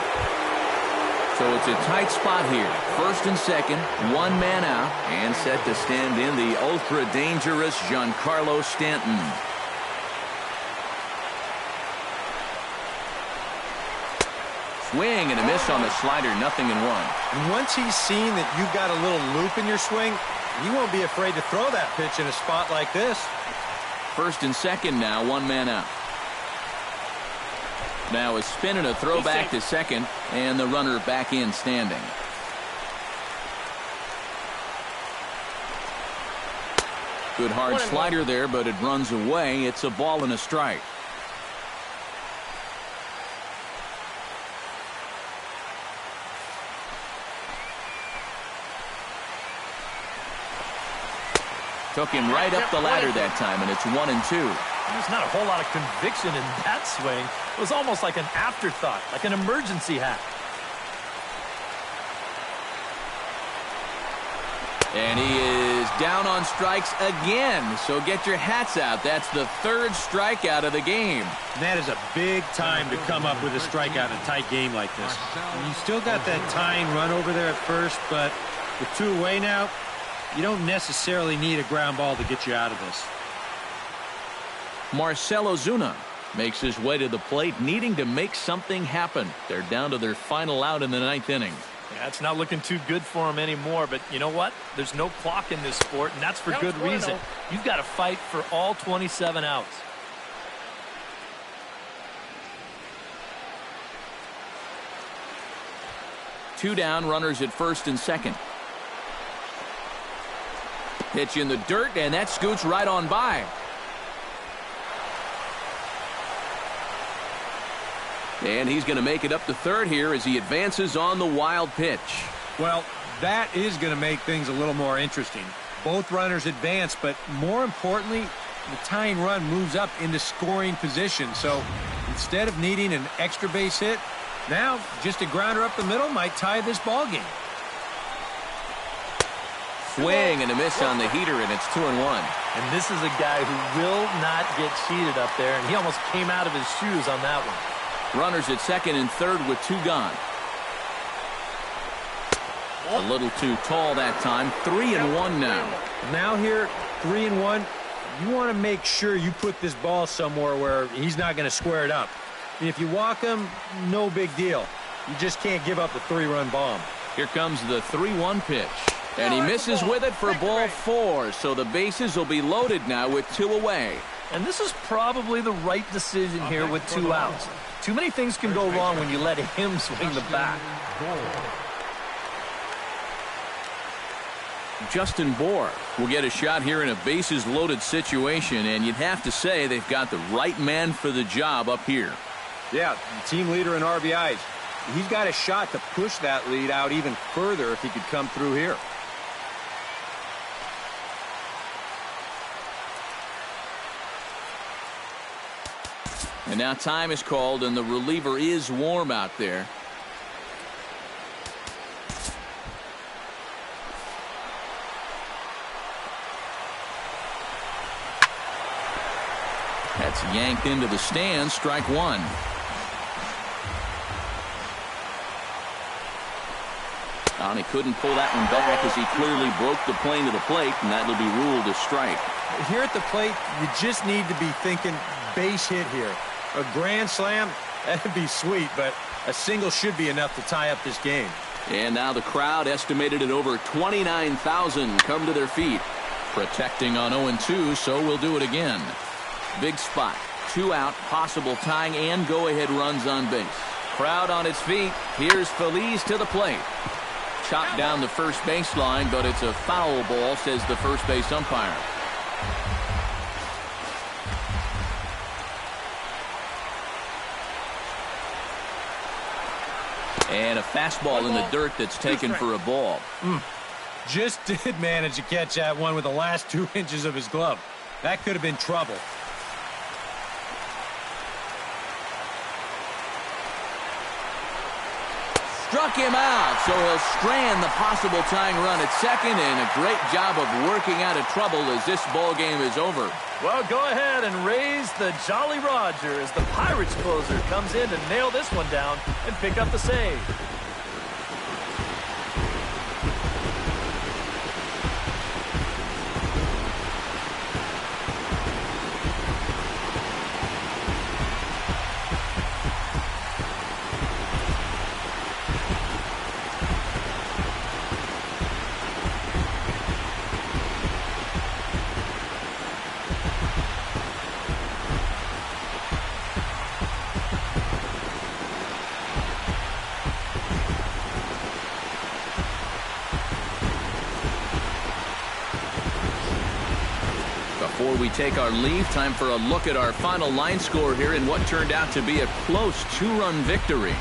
So it's a tight spot here. 1st and 2nd, 1 man out, and set to stand in the ultra-dangerous Giancarlo Stanton. Swing and a miss on the slider, 0-1. And once he's seen that you've got a little loop in your swing, he won't be afraid to throw that pitch in a spot like this. 1st and 2nd now, 1 man out. Now a spin and a throw back to second, and the runner back in standing. Good hard slider there, but it runs away. It's a ball and a strike. Took him right up the ladder that time, and it's 1-2. There's not a whole lot of conviction in that swing. It was almost like an afterthought, like an emergency hack. And he is down on strikes again. So get your hats out. That's the 3rd strikeout of the game. And that is a big time to come up with a strikeout in a tight game like this. And you still got that tying run over there at first, but with 2 away now, you don't necessarily need a ground ball to get you out of this. Marcell Ozuna makes his way to the plate, needing to make something happen. They're down to their final out in the 9th inning. Yeah, it's not looking too good for him anymore, but you know what? There's no clock in this sport, and that's for good reason. You've got to fight for all 27 outs. Two down, runners at 1st and 2nd. Pitch in the dirt, and that scoots right on by. And he's going to make it up to 3rd here as he advances on the wild pitch. Well, that is going to make things a little more interesting. Both runners advance, but more importantly, the tying run moves up into scoring position. So instead of needing an extra base hit, now just a grounder up the middle might tie this ball game. Swing and a miss on the heater, and it's 2-1. And this is a guy who will not get cheated up there, and he almost came out of his shoes on that one. Runners at 2nd and 3rd with 2 gone. A little too tall that time. 3-1 now. Now here, 3-1. You want to make sure you put this ball somewhere where he's not going to square it up. And if you walk him, no big deal. You just can't give up the 3-run bomb. Here comes the 3-1 pitch. And he misses with it for ball 4. So the bases will be loaded now with 2 away. And this is probably the right decision here with 2 outs. Too many things can go wrong when you let him swing the bat. Justin Bohr will get a shot here in a bases-loaded situation, and you'd have to say they've got the right man for the job up here. Yeah, the team leader in RBIs. He's got a shot to push that lead out even further if he could come through here. And now time is called, and the reliever is warm out there. That's yanked into the stands, strike 1. And he couldn't pull that one back as he clearly broke the plane to the plate, and that'll be ruled a strike. Here at the plate, you just need to be thinking base hit here. A grand slam, that'd be sweet, but a single should be enough to tie up this game. And now the crowd, estimated at over 29,000, come to their feet. Protecting on 0-2, so we'll do it again. Big spot, 2 out, possible tying and go-ahead runs on base. Crowd on its feet. Here's Feliz to the plate. Chopped down the first baseline, but it's a foul ball, says the first base umpire. And a fastball in the dirt that's taken for a ball. Just did manage to catch that one with the last 2 inches of his glove. That could have been trouble. Struck him out, so he'll strand the possible tying run at second, and a great job of working out of trouble as this ball game is over. Well, go ahead and raise the Jolly Roger as the Pirates closer comes in to nail this one down and pick up the save. Before we take our leave, time for a look at our final line score here in what turned out to be a close 2-run victory.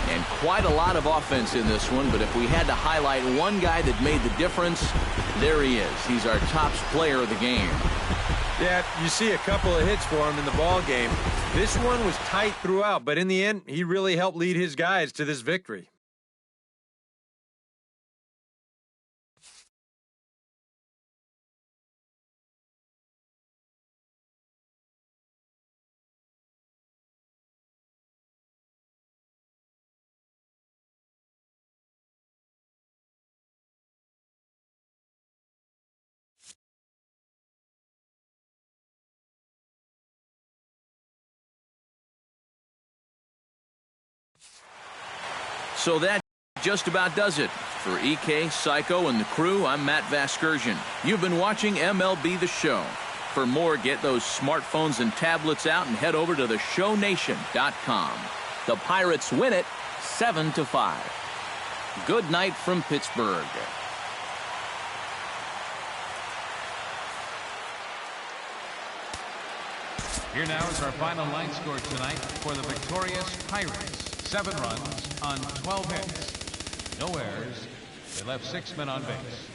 And quite a lot of offense in this one, but if we had to highlight one guy that made the difference, there he is. He's our top player of the game. Yeah, you see a couple of hits for him in the ball game. This one was tight throughout, but in the end, he really helped lead his guys to this victory. So that just about does it. For EK, Psycho, and the crew, I'm Matt Vasgersian. You've been watching MLB The Show. For more, get those smartphones and tablets out and head over to theshownation.com. The Pirates win it 7-5. Good night from Pittsburgh. Here now is our final line score tonight for the victorious Pirates. 7 runs on 12 hits. No errors. They left 6 men on base.